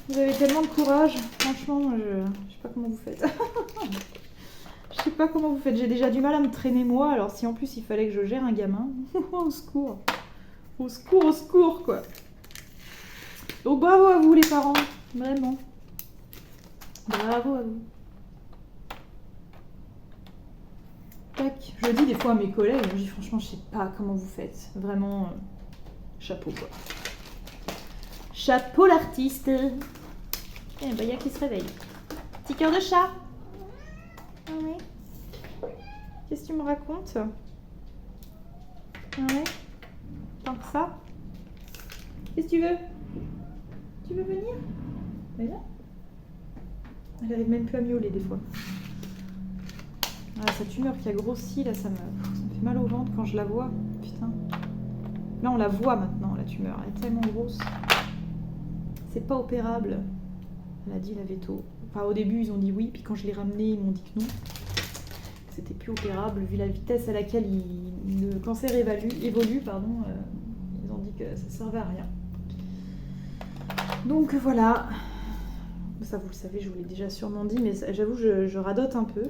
Vous avez tellement de courage. Franchement, je sais pas comment vous faites. Je sais pas comment vous faites. J'ai déjà du mal à me traîner moi. Alors si en plus il fallait que je gère un gamin, au secours. Au secours, au secours quoi. Donc bravo à vous les parents, vraiment. Bravo à vous. Tac. Je dis des fois à mes collègues, je dis franchement je sais pas comment vous faites. Vraiment, chapeau quoi. Chapeau l'artiste. Eh ben, y a qui se réveille. Petit cœur de chat. Ah oui. Qu'est-ce que tu me racontes? Ah ouais. Tant que ça. Qu'est-ce que tu veux? Tu veux venir? Viens. Elle arrive même plus à miauler des fois. Ah, sa tumeur qui a grossi, là, ça me fait mal au ventre quand je la vois. Putain. Là, on la voit maintenant, la tumeur. Elle est tellement grosse. C'est pas opérable. Elle a dit la veto. Enfin, au début, ils ont dit oui, puis quand je l'ai ramené, ils m'ont dit que non. C'était plus opérable, vu la vitesse à laquelle le cancer évolue, pardon, ils ont dit que ça servait à rien. Donc voilà. Ça, vous le savez, je vous l'ai déjà sûrement dit, mais j'avoue, je radote un peu.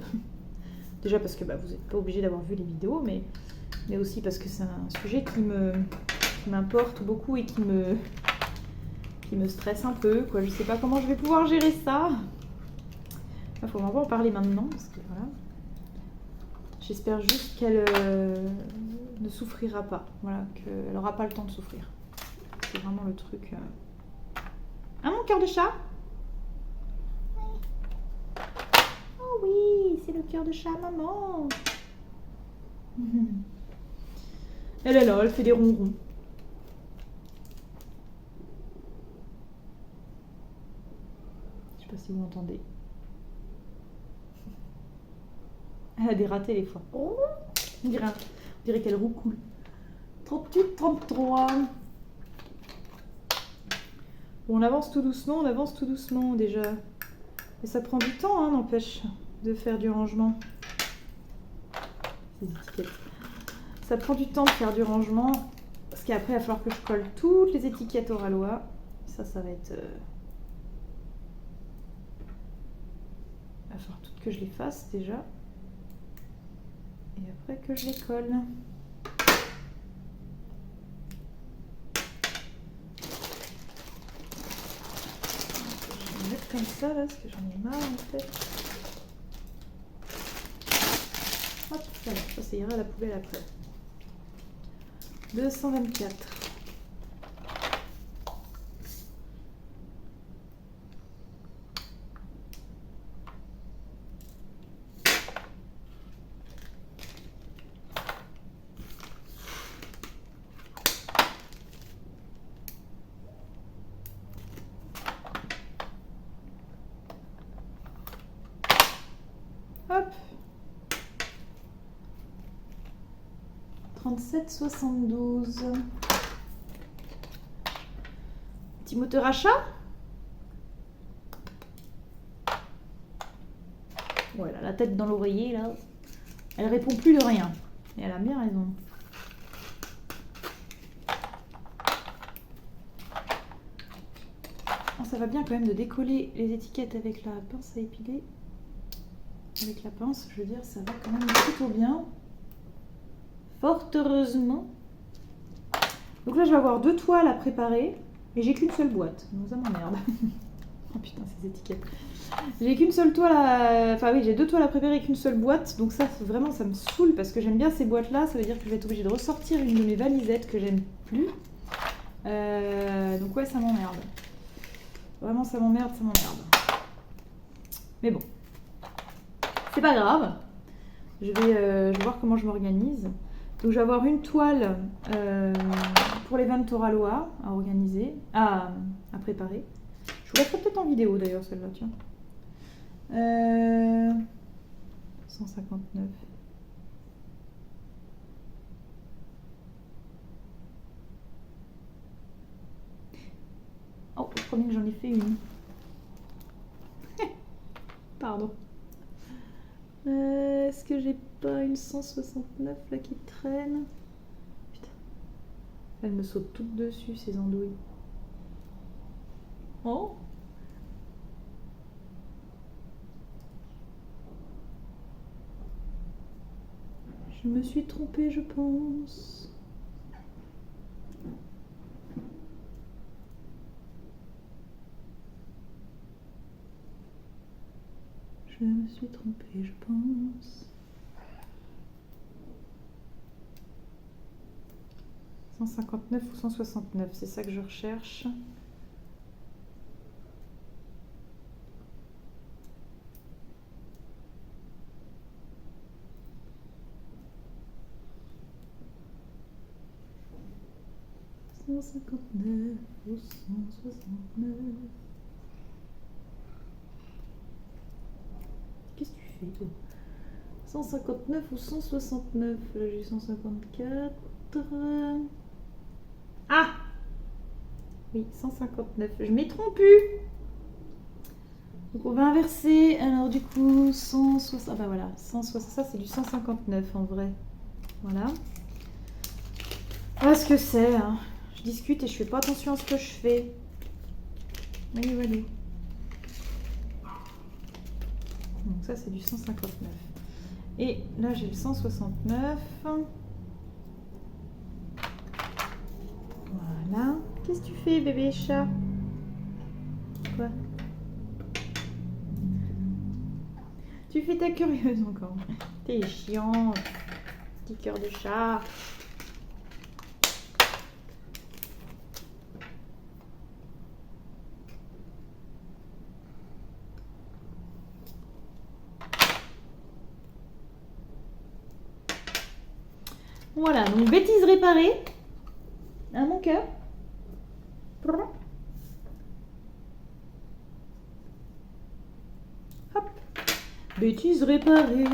Déjà parce que bah, vous n'êtes pas obligé d'avoir vu les vidéos, mais aussi parce que c'est un sujet qui m'importe beaucoup et qui me stresse un peu, quoi. Je sais pas comment je vais pouvoir gérer ça. Il faut vraiment en parler maintenant, parce que voilà. J'espère juste qu'elle ne souffrira pas, voilà, qu'elle n'aura pas le temps de souffrir. C'est vraiment le truc. Ah, mon cœur de chat? Oui. Oh oui, c'est le cœur de chat, maman. Elle est là, elle fait des ronrons. sais pas si vous entendez. Elle a des ratés les fois. Oh, on dirait qu'elle roucoule. 38, 33. Bon, on avance tout doucement déjà. Et ça prend du temps, hein, n'empêche, de faire du rangement. Ces étiquettes. Ça prend du temps de faire du rangement. Parce qu'après, il va falloir que je colle toutes les étiquettes Oralois. Ça va être... Il va falloir toutes que je les fasse déjà. Et après que je les colle. Je vais mettre comme ça là, parce que j'en ai marre en fait. Hop, voilà, ça ira à la poubelle après. 224. Hop. 37,72. Petit moteur à chat. Voilà, la tête dans l'oreiller là. Elle répond plus de rien. Et elle a bien raison. Oh, ça va bien quand même de décoller les étiquettes avec la pince à épiler. Avec la pince, je veux dire, ça va quand même plutôt bien. Fort heureusement. Donc là, je vais avoir 2 toiles à préparer. Et j'ai qu'une seule boîte. Donc ça m'emmerde. Oh putain, ces étiquettes. J'ai qu'une seule toile à... Enfin oui, j'ai 2 toiles à préparer et qu'une seule boîte. Donc ça, vraiment, ça me saoule parce que j'aime bien ces boîtes-là. Ça veut dire que je vais être obligée de ressortir une de mes valisettes que j'aime plus. Donc ouais, ça m'emmerde. Vraiment, ça m'emmerde. Mais bon. C'est pas grave. Je vais voir comment je m'organise. Donc je vais avoir une toile pour l'event Oralois à organiser, à préparer. Je vous la ferai peut-être en vidéo d'ailleurs celle-là, tiens. 159. Oh, je crois bien que j'en ai fait une. Pardon. Est-ce que j'ai pas une 169 là qui traîne? Putain. Elles me sautent toutes dessus ces andouilles. Oh. Je me suis trompée, je pense. Je me suis trompée, je pense. 159 ou 169, c'est ça que je recherche. « 159 ou 169 ». Qu'est-ce que tu fais toi? 159 ou 169? Là j'ai 154. Ah! Oui, 159. Je m'ai trompée. Donc on va inverser. Alors du coup, 160. Ah bah voilà, 160. Ça c'est du 159 en vrai. Voilà. Voilà ce que c'est. Hein. Je discute et je fais pas attention à ce que je fais. Allez, voilà. Donc ça c'est du 159. Et là j'ai le 169. Voilà. Qu'est-ce que tu fais bébé chat? Quoi? Tu fais ta curieuse encore. T'es chiant. Petit cœur de chat. Voilà, donc bêtise réparée. Hein, mon cœur? Bêtise réparée.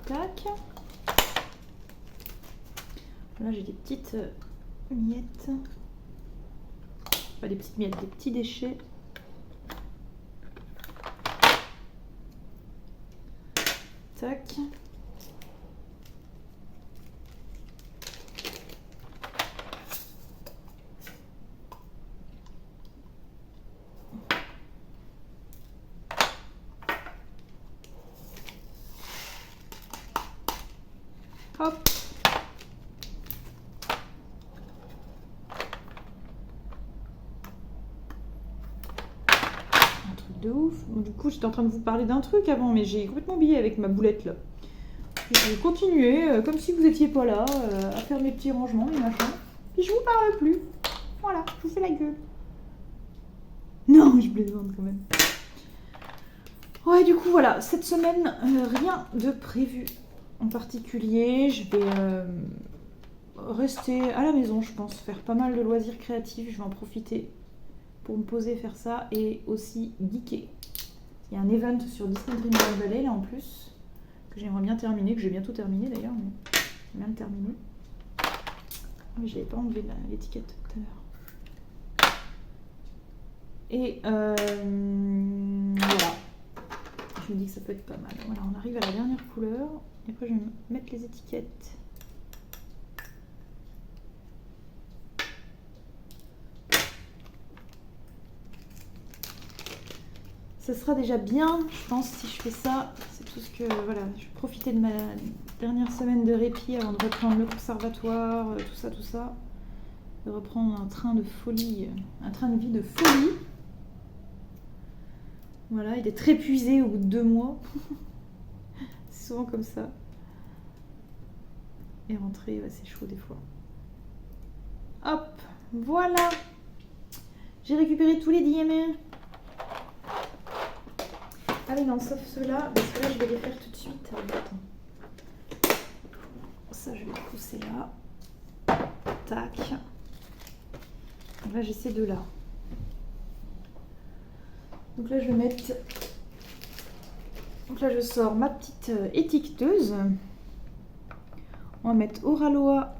Tac. Là j'ai des petites miettes. Pas des petites miettes, des petits déchets. Tac. Hop. Un truc de ouf. Du coup, j'étais en train de vous parler d'un truc avant, mais j'ai complètement oublié avec ma boulette là. Je vais continuer, comme si vous étiez pas là, à faire mes petits rangements et machin. Puis je vous parle plus. Voilà, je vous fais la gueule. Non, je plaisante quand même. Ouais, du coup, voilà, cette semaine, rien de prévu en particulier. Je vais rester à la maison, je pense, faire pas mal de loisirs créatifs. Je vais en profiter pour me poser, faire ça et aussi geeker. Il y a un event sur Disney Dreamlight Valley là en plus, que j'aimerais bien terminer, que j'ai bientôt terminé d'ailleurs, mais j'aimerais bien le terminer. Oui, je n'avais pas enlevé l'étiquette tout à l'heure. Et voilà. Je me dis que ça peut être pas mal. Voilà, on arrive à la dernière couleur. Et après, je vais mettre les étiquettes. Ça sera déjà bien, je pense, si je fais ça. C'est tout ce que... Voilà, je vais profiter de ma dernière semaine de répit avant de reprendre le conservatoire, tout ça, tout ça. De reprendre un train de folie, un train de vie de folie. Voilà, et d'être épuisé au bout de 2 mois. C'est souvent comme ça. Et rentrer, ouais, c'est chaud des fois. Hop, voilà. J'ai récupéré tous les diamants. Ah oui, non, sauf ceux-là. Mais ceux-là, je vais les faire tout de suite. Attends. Ça, je vais le pousser là. Tac. Donc là, j'ai ces deux-là. Donc là, je vais mettre... Donc là, je sors ma petite étiqueteuse. On va mettre Oraloa.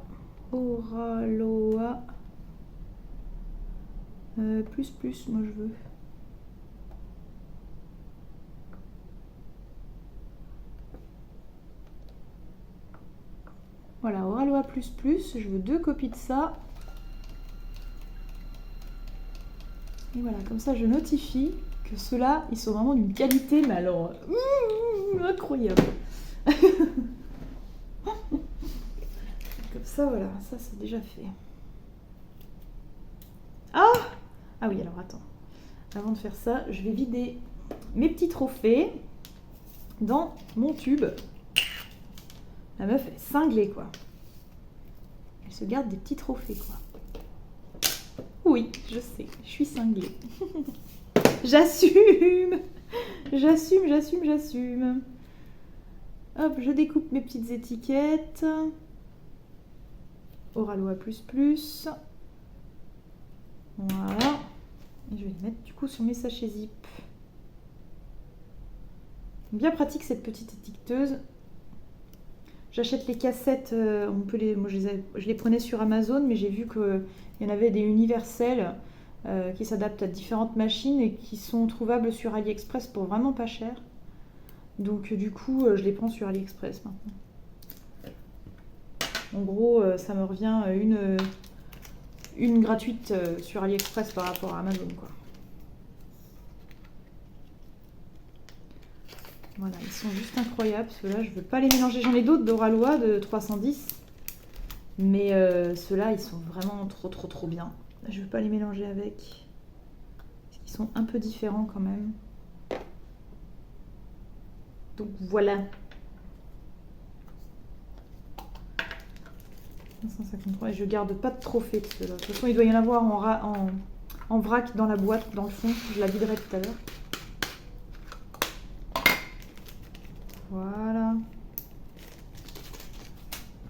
Plus, moi je veux. Voilà, Oraloa plus. Je veux 2 copies de ça. Et voilà, comme ça je notifie que ceux-là, ils sont vraiment d'une qualité, mais alors incroyable. Comme ça, voilà, ça c'est déjà fait. Ah oui, alors attends. Avant de faire ça, je vais vider mes petits trophées dans mon tube. La meuf est cinglée, quoi. Elle se garde des petits trophées, quoi. Oui, je sais, je suis cinglée. J'assume. J'assume. Hop, je découpe mes petites étiquettes. Oraloa plus. Voilà. Et je vais les mettre du coup sur mes sachets zip. Bien pratique cette petite étiqueteuse. J'achète les cassettes, moi je les prenais sur Amazon, mais j'ai vu qu'il y en avait des universels qui s'adaptent à différentes machines et qui sont trouvables sur AliExpress pour vraiment pas cher. Donc du coup, je les prends sur AliExpress maintenant. En gros, ça me revient une gratuite sur AliExpress par rapport à Amazon, quoi. Voilà, ils sont juste incroyables. Ceux-là, je ne veux pas les mélanger. J'en ai d'autres d'Oraloa de 310. Mais ceux-là, ils sont vraiment trop bien. Je ne veux pas les mélanger avec. Ils sont un peu différents quand même. Donc voilà. 553. Et je garde pas de trophées de ceux-là. De toute façon, il doit y en avoir en vrac dans la boîte, dans le fond. Je la viderai tout à l'heure. Voilà.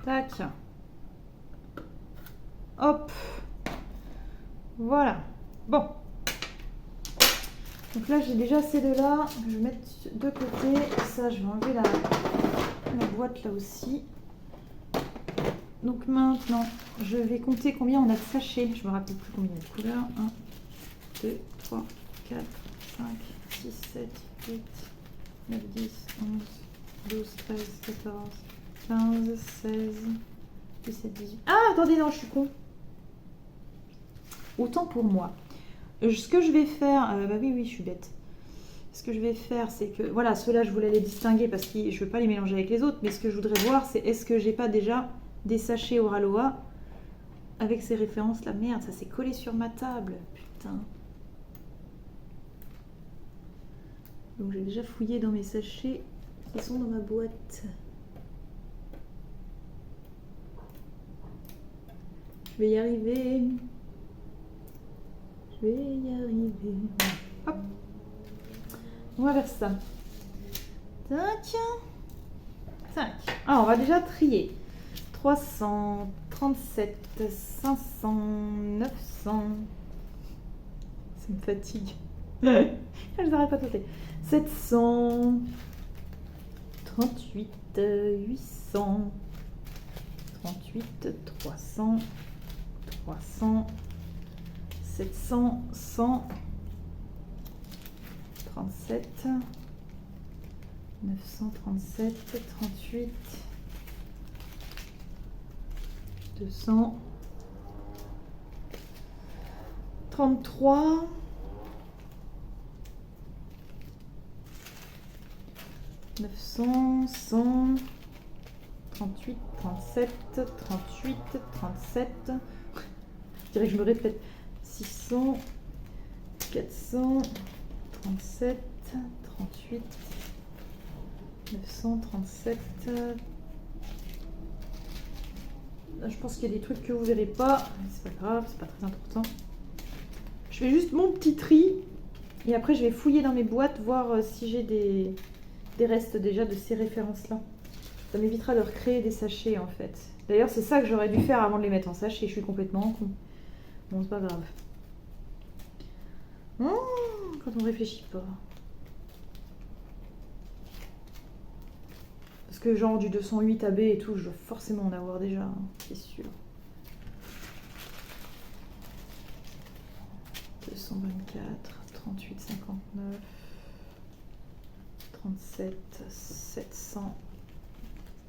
Tac. Hop. Voilà. Bon. Donc là, j'ai déjà ces deux-là. Je vais mettre de côté. Ça, je vais enlever la boîte là aussi. Donc maintenant, je vais compter combien on a de sachets. Je me rappelle plus combien de couleurs. 1, 2, 3, 4, 5, 6, 7, 8, 9, 10, 11, 12, 13, 14, 15, 16, 17, 18. Ah, attendez, non, je suis con. Autant pour moi. Ce que je vais faire, bah oui, je suis bête. Ce que je vais faire, c'est que, voilà, ceux-là, je voulais les distinguer parce que je ne veux pas les mélanger avec les autres. Mais ce que je voudrais voir, c'est est-ce que j'ai pas déjà des sachets Oraloa avec ces références-là. Merde, ça s'est collé sur ma table. Putain. Donc j'ai déjà fouillé dans mes sachets qui sont dans ma boîte. Je vais y arriver. Je vais y arriver. Hop. On va vers ça. Tac. Tac. Ah, on va déjà trier. 337, 500, 900. Ça me fatigue. Je n'arrête pas de sauter. 700, 38, 800, 38, 300, 300, 700, 100, 37, 937, 38, 200, 33, 900, 100, 38, 37, 38, 37. Je dirais que je me répète. 600, 400, 37, 38, 937. Là, je pense qu'il y a des trucs que vous verrez pas. C'est pas grave, c'est pas très important. Je fais juste mon petit tri. Et après, je vais fouiller dans mes boîtes, voir si j'ai des restes déjà de ces références-là. Ça m'évitera de recréer des sachets, en fait. D'ailleurs, c'est ça que j'aurais dû faire avant de les mettre en sachet. Je suis complètement con. Bon, c'est pas grave. Quand on réfléchit pas. Parce que genre du 208 AB et tout, je dois forcément en avoir déjà, hein, c'est sûr. 224, 38, 59, 37, 700,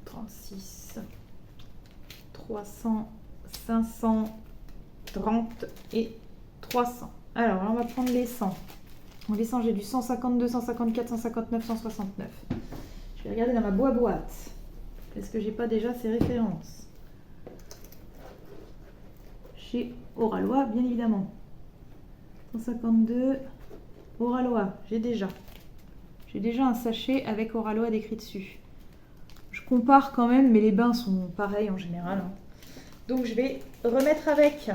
36, 300, 500, 30 et 300. Alors, là, on va prendre les 100. En les 100, j'ai du 152, 154, 159, 169. Je vais regarder dans ma boîte. Est-ce que j'ai pas déjà ces références? Chez Oraloa, bien évidemment. 152, Oraloa, j'ai déjà. J'ai déjà un sachet avec Oraloa décrit dessus. Je compare quand même, mais les bains sont pareils en général. Donc je vais remettre avec.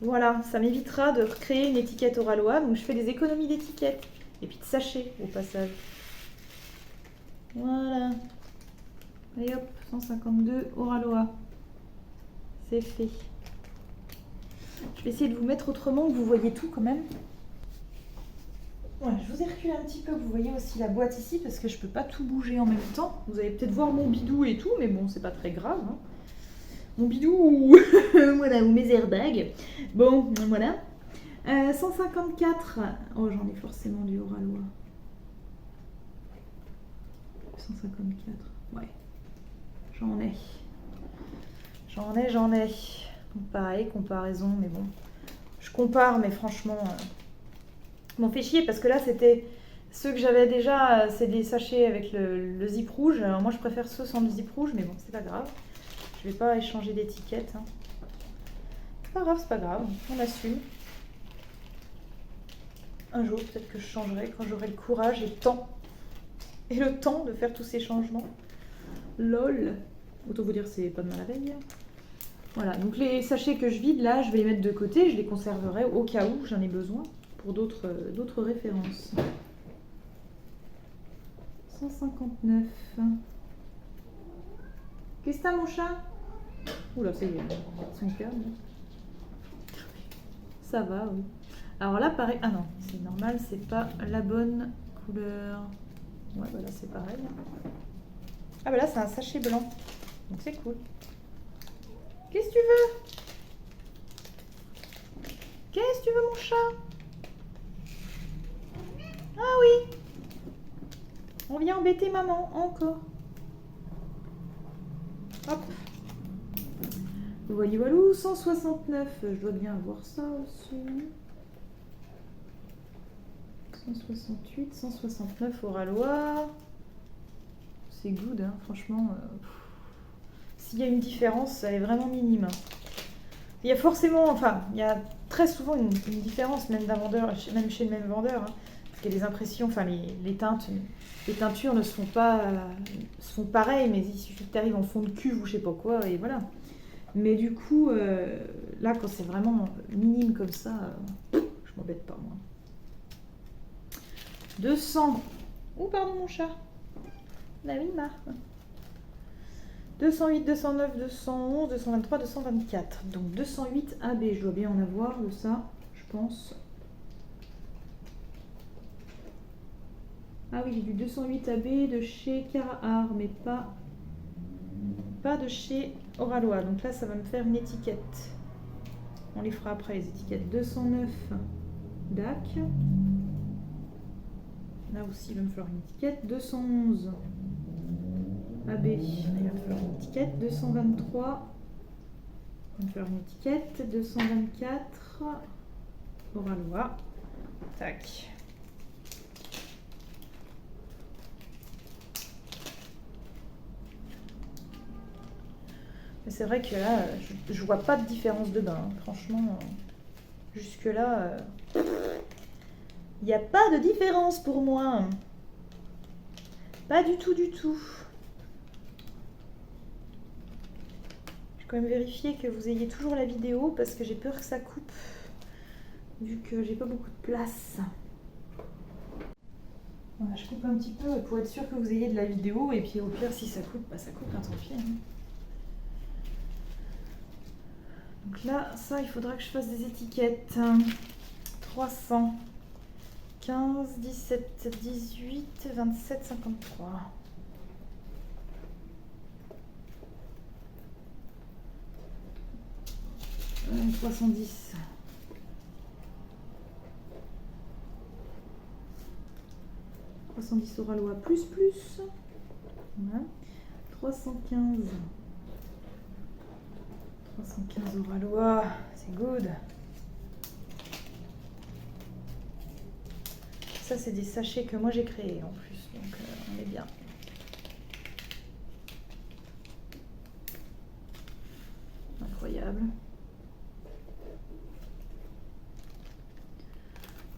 Voilà, ça m'évitera de recréer une étiquette Oraloa. Donc je fais des économies d'étiquettes. Et puis de sachets au passage. Voilà. Et hop, 152 Oraloa. C'est fait. Je vais essayer de vous mettre autrement, que vous voyez tout quand même. Voilà, je vous ai reculé un petit peu, que vous voyez aussi la boîte ici, parce que je peux pas tout bouger en même temps. Vous allez peut-être voir mon bidou et tout, mais bon, c'est pas très grave. Hein. Mon bidou, voilà, ou mes airbags. Bon, voilà. 154. Oh, j'en ai forcément du Oraloa. 154. Ouais. J'en ai. J'en ai. Donc pareil, comparaison, mais bon. Je compare, mais franchement, m'en fait chier parce que là, c'était ceux que j'avais déjà, c'est des sachets avec le zip rouge. Alors moi, je préfère ceux sans le zip rouge, mais bon, c'est pas grave. Je vais pas échanger d'étiquette. Hein. C'est pas grave, on assume. Un jour, peut-être que je changerai quand j'aurai le courage et le temps de faire tous ces changements. LOL. Autant vous dire, c'est pas de mal à veille. Voilà, donc les sachets que je vide là, je vais les mettre de côté, je les conserverai au cas où j'en ai besoin pour d'autres références. 159. Qu'est-ce que t'as mon chat? Oula, ça y est, son cœur. Ça va, oui. Alors là, pareil. Ah non, c'est normal, c'est pas la bonne couleur. Ouais, bah là, c'est pareil. Ah bah là, c'est un sachet blanc. Donc c'est cool. Qu'est-ce que tu veux? Qu'est-ce que tu veux, mon chat? Ah oui. On vient embêter maman, encore. Hop. Voyez, voilou, 169. Je dois bien avoir ça aussi. 168, 169 au râloir. C'est good, hein, franchement. S'il y a une différence, elle est vraiment minime. Il y a forcément, enfin, il y a très souvent une différence, même d'un vendeur, même chez le même vendeur. Hein, parce qu'il y a des impressions, enfin, les teintes, les teintures ne se font pas, se font pareil, mais il suffit que tu arrives en fond de cuve ou je sais pas quoi, et voilà. Mais du coup, là, quand c'est vraiment minime comme ça, je m'embête pas, moi. 200. Oh, pardon, mon chat. La oui, marre. 208, 209, 211, 223, 224. Donc 208 AB, je dois bien en avoir de ça, je pense. Ah oui, j'ai du 208 AB de chez Carahar, mais pas de chez Oralois. Donc là, ça va me faire une étiquette. On les fera après, les étiquettes. 209 DAC. Là aussi, il va me falloir une étiquette. 211 AB, il va me falloir une étiquette. 223, il va me falloir une étiquette. 224 Oralois. Tac. Mais c'est vrai que là, je vois pas de différence de bain. Hein. Franchement, jusque-là, il n'y a pas de différence pour moi. Pas du tout, du tout. Je vais quand même vérifier que vous ayez toujours la vidéo parce que j'ai peur que ça coupe. Vu que j'ai pas beaucoup de place. Voilà, je coupe un petit peu pour être sûr que vous ayez de la vidéo. Et puis au pire, si ça coupe, bah ça coupe, hein, tant pis. Hein. Donc là, ça, il faudra que je fasse des étiquettes. 300. 15, 17, 18, 27, 53. Euh, 310. 310 Oralois plus. Voilà. 315. 315 Oralois, c'est good. Ça, c'est des sachets que moi j'ai créés en plus, donc on est bien. Incroyable.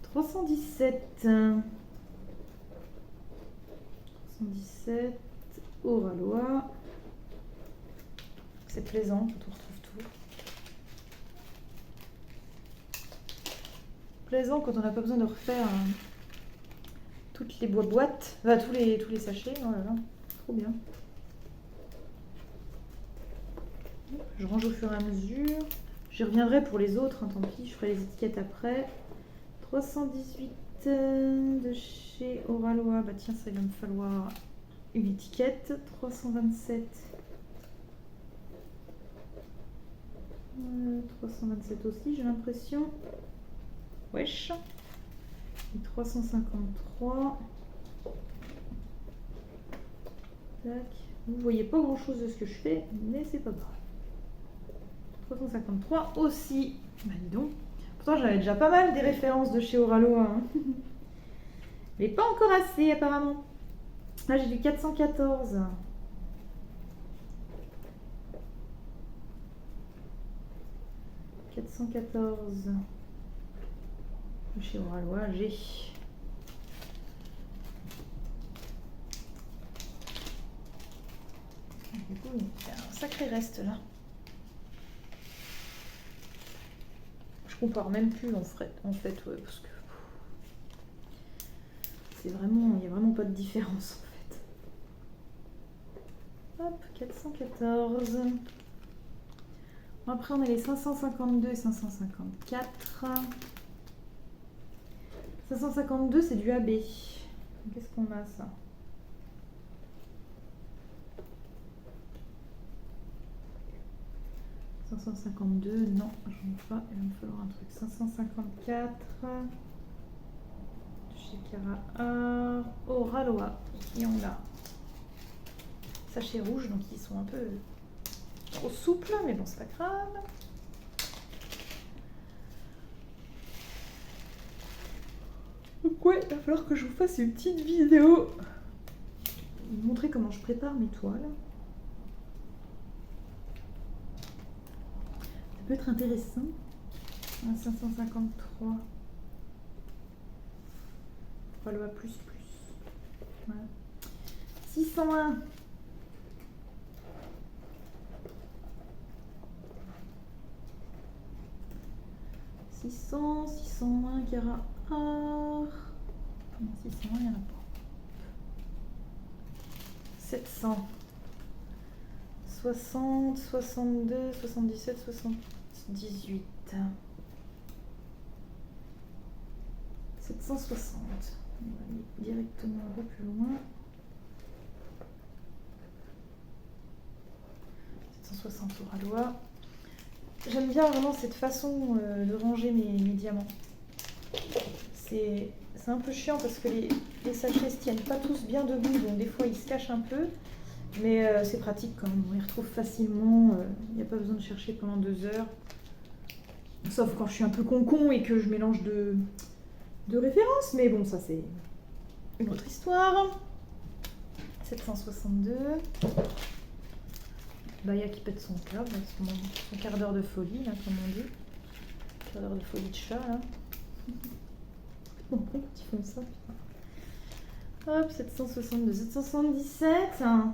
317. 317 Oralois. C'est plaisant quand on retrouve tout. Plaisant quand on n'a pas besoin de refaire toutes les boîtes, enfin, tous les sachets. Oh là là, trop bien. Je range au fur et à mesure. J'y reviendrai pour les autres, hein, tant pis, je ferai les étiquettes après. 318 de chez Oralois. Bah tiens, ça il va me falloir une étiquette. 327. 327 aussi, j'ai l'impression. Wesh. Et 353. Tac. Vous voyez pas grand chose de ce que je fais, mais c'est pas grave. 353 aussi. Bah dis donc. Pourtant j'avais déjà pas mal des références de chez Oralois. Hein. Mais pas encore assez apparemment. Là j'ai du 414. De chez Oralois, j'ai. Du coup, il y a un sacré reste là. Je compare même plus en fait, ouais, parce que c'est vraiment, il n'y a vraiment pas de différence en fait. Hop, 414. Après, on a les 552 et 554. 552, c'est du AB. Qu'est-ce qu'on a, ça? « 552, non, j'en ai pas, il va me falloir un truc. 554, chez Cara, au Ralois, et on a sachet rouge, donc ils sont un peu trop souples, mais bon, c'est pas grave. Donc ouais, il va falloir que je vous fasse une petite vidéo. Vous montrer comment je prépare mes toiles. Ça peut être intéressant. 553. Ralois plus. Voilà. 601. 601, Cara Art. Non, 601, il n'y en a pas. 700. 60, 62, 77, 78. 760. On va aller directement un peu plus loin. 760 au Ralois. J'aime bien vraiment cette façon de ranger mes diamants. C'est un peu chiant parce que les sachets ne se tiennent pas tous bien debout, donc des fois ils se cachent un peu. Mais c'est pratique quand même, on les retrouve facilement, il n'y a pas besoin de chercher pendant 2 heures. Sauf quand je suis un peu con et que je mélange de références, mais bon, ça c'est une autre histoire. 762. Baya qui pète son câble, son quart d'heure de folie, là, comme on dit. Quart d'heure de folie de chat, là. Pourquoi ils font ça, putain. Hop, 762, 777. Ah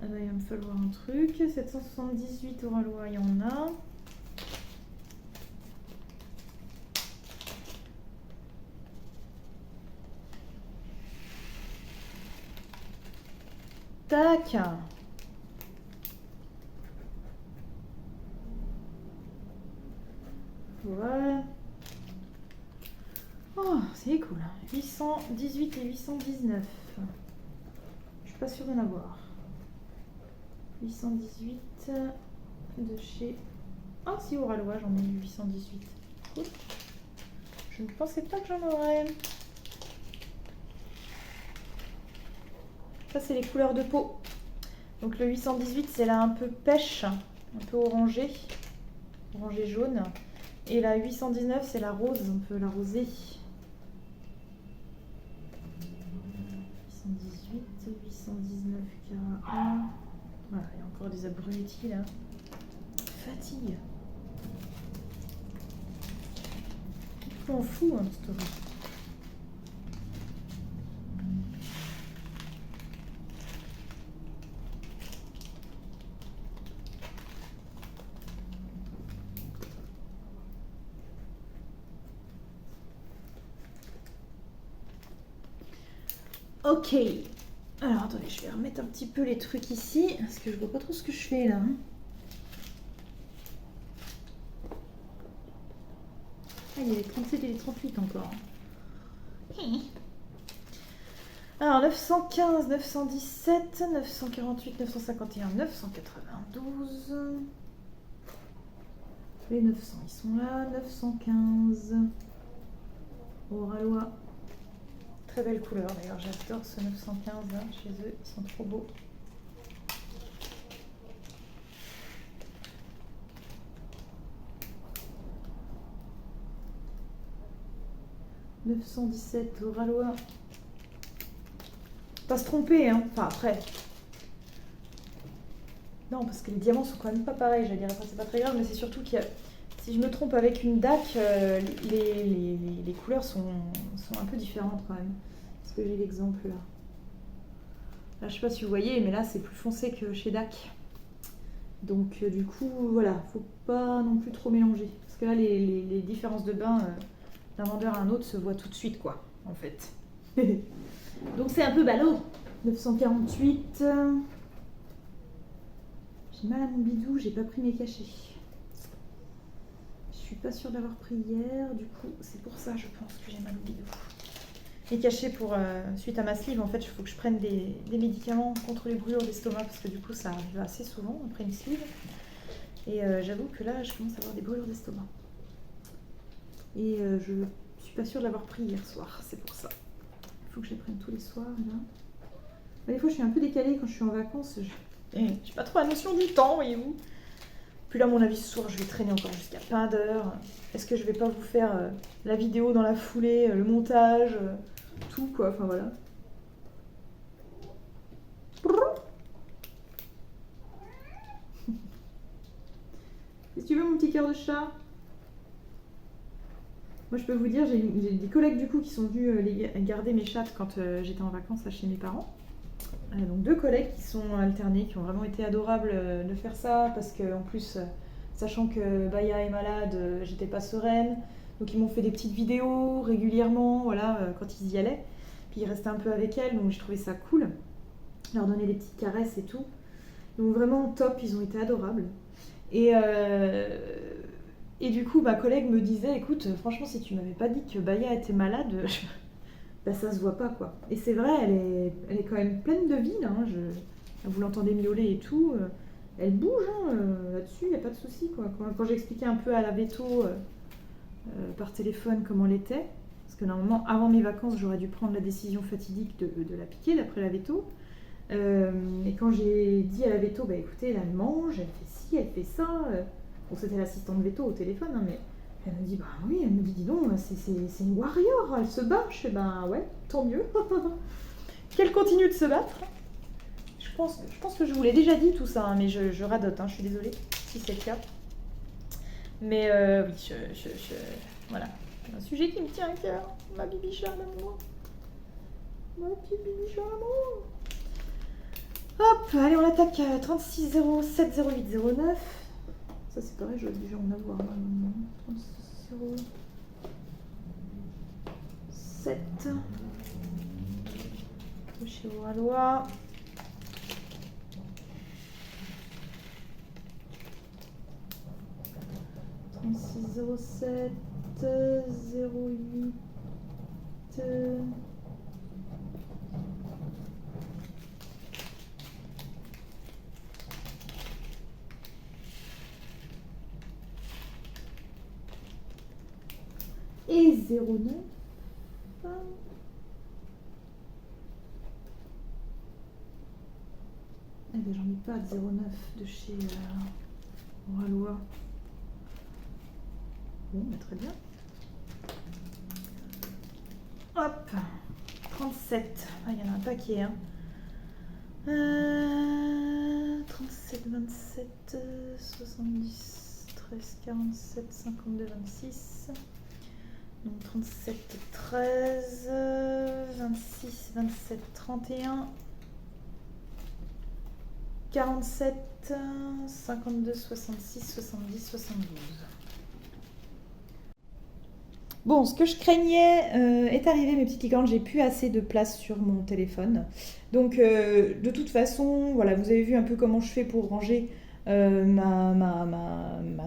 bah, il va me falloir un truc. 778 au Ralois, il y en a. Tac. Voilà. Oh, c'est cool. 818 et 819. Je suis pas sûre d'en avoir. 818 de chez... Ah si, au Ralois, j'en ai eu 818. Cool. Je ne pensais pas que j'en aurais. Ça, c'est les couleurs de peau. Donc le 818, c'est là un peu pêche, un peu orangé, orangé jaune. Et la 819, c'est la rose, un peu la rosée. 818, 819, Cara. Voilà, il y a encore des abrutis là. Fatigue. Je m'en fous, hein, cette story. Ok, alors attendez, je vais remettre un petit peu les trucs ici, parce que je vois pas trop ce que je fais là. Ah, il y a les 37 et les 38 encore. Alors 915, 917, 948, 951, 992. Les 900, ils sont là. 915. Au Ralois. Très belle couleur d'ailleurs, j'adore ce 915 là, chez eux, ils sont trop beaux. « 917 au Ralois. » Pas se tromper, hein. Enfin après. Non, parce que les diamants sont quand même pas pareils, j'allais dire. Enfin, c'est pas très grave, mais c'est surtout qu'il y a... Si je me trompe avec une DAC, les couleurs sont un peu différentes quand même. Parce que j'ai l'exemple là. Là, je sais pas si vous voyez, mais là, c'est plus foncé que chez DAC. Donc, du coup, voilà, faut pas non plus trop mélanger. Parce que là, les différences de bain d'un vendeur à un autre se voient tout de suite, quoi, en fait. Donc, c'est un peu ballot. 948. J'ai mal à mon bidou, j'ai pas pris mes cachets. Je suis pas sûre d'avoir pris hier, du coup c'est pour ça je pense que j'ai mal au bidou. Les cachets pour suite à ma sleeve, en fait il faut que je prenne des médicaments contre les brûlures d'estomac parce que du coup ça arrive assez souvent après une sleeve. Et j'avoue que là je commence à avoir des brûlures d'estomac. Et je suis pas sûre de l'avoir pris hier soir, c'est pour ça. Il faut que je les prenne tous les soirs là. Des fois je suis un peu décalée quand je suis en vacances. J'ai pas trop la notion du temps, voyez-vous. Puis là, à mon avis, ce soir, je vais traîner encore jusqu'à plein d'heures. Est-ce que je vais pas vous faire la vidéo dans la foulée, le montage, tout quoi, enfin voilà. Qu'est-ce que tu veux, mon petit cœur de chat? Moi, je peux vous dire, j'ai des collègues du coup qui sont venus garder mes chattes quand j'étais en vacances là, chez mes parents. Donc 2 collègues qui sont alternés, qui ont vraiment été adorables de faire ça, parce que en plus, sachant que Baya est malade, j'étais pas sereine, donc ils m'ont fait des petites vidéos régulièrement, voilà, quand ils y allaient, puis ils restaient un peu avec elle, donc je trouvais ça cool, leur donner des petites caresses et tout, donc vraiment top, ils ont été adorables, et du coup ma collègue me disait, écoute, franchement si tu m'avais pas dit que Baya était malade, bah, ça se voit pas quoi. Et c'est vrai, elle est quand même pleine de vie là, hein. Vous l'entendez miauler et tout, elle bouge hein, là-dessus, il n'y a pas de souci quoi. Quand j'expliquais un peu à la veto par téléphone comment elle était, parce que normalement avant mes vacances j'aurais dû prendre la décision fatidique de la piquer d'après la veto. Et quand j'ai dit à la veto, bah écoutez, elle mange, elle fait ci, elle fait ça. Bon, c'était l'assistante veto au téléphone, hein, mais elle me dit, bah oui, elle me dit, dis donc, c'est une warrior, elle se bat. Je fais, ben ouais, tant mieux. Qu'elle continue de se battre. Je pense que je vous l'ai déjà dit tout ça, hein, mais je radote, hein, je suis désolée si c'est le cas. Mais oui, voilà, c'est un sujet qui me tient à cœur, ma bibiche à l'amour. Ma petite bibiche à l'amour. Hop, allez, on attaque 36 07 08 09. Ça c'est pareil, je dois déjà en avoir. 36 07. Chez Wallois. 36 07 08. Et 09. Eh bien, j'en ai pas de 09 de chez Wallois. Bon, bah, très bien. Hop, 37. Ah, il y en a un paquet, hein. 37, 27, 70, 13, 47, 52, 26. Donc 37, 13, 26, 27, 31, 47, 52, 66, 70, 72. Bon, ce que je craignais est arrivé, mes petites licornes, j'ai plus assez de place sur mon téléphone. Donc, de toute façon, voilà, vous avez vu un peu comment je fais pour ranger ma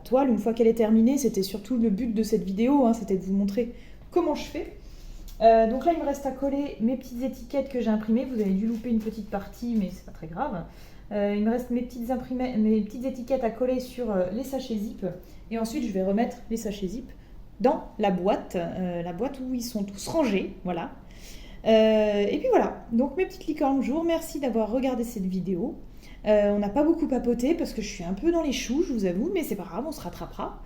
toile. Une fois qu'elle est terminée, c'était surtout le but de cette vidéo, hein, c'était de vous montrer comment je fais. Donc là, il me reste à coller mes petites étiquettes que j'ai imprimées. Vous avez dû louper une petite partie, mais c'est pas très grave. Il me reste mes petites étiquettes à coller sur les sachets zip. Et ensuite, je vais remettre les sachets zip dans la boîte où ils sont tous rangés, voilà. Et puis voilà, donc mes petites licornes, je vous remercie d'avoir regardé cette vidéo. On n'a pas beaucoup papoté parce que je suis un peu dans les choux, je vous avoue, mais c'est pas grave, on se rattrapera.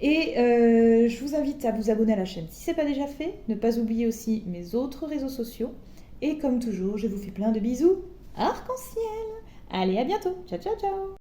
Et je vous invite à vous abonner à la chaîne si ce n'est pas déjà fait, ne pas oublier aussi mes autres réseaux sociaux. Et comme toujours, je vous fais plein de bisous arc-en-ciel. Allez, à bientôt, ciao ciao ciao.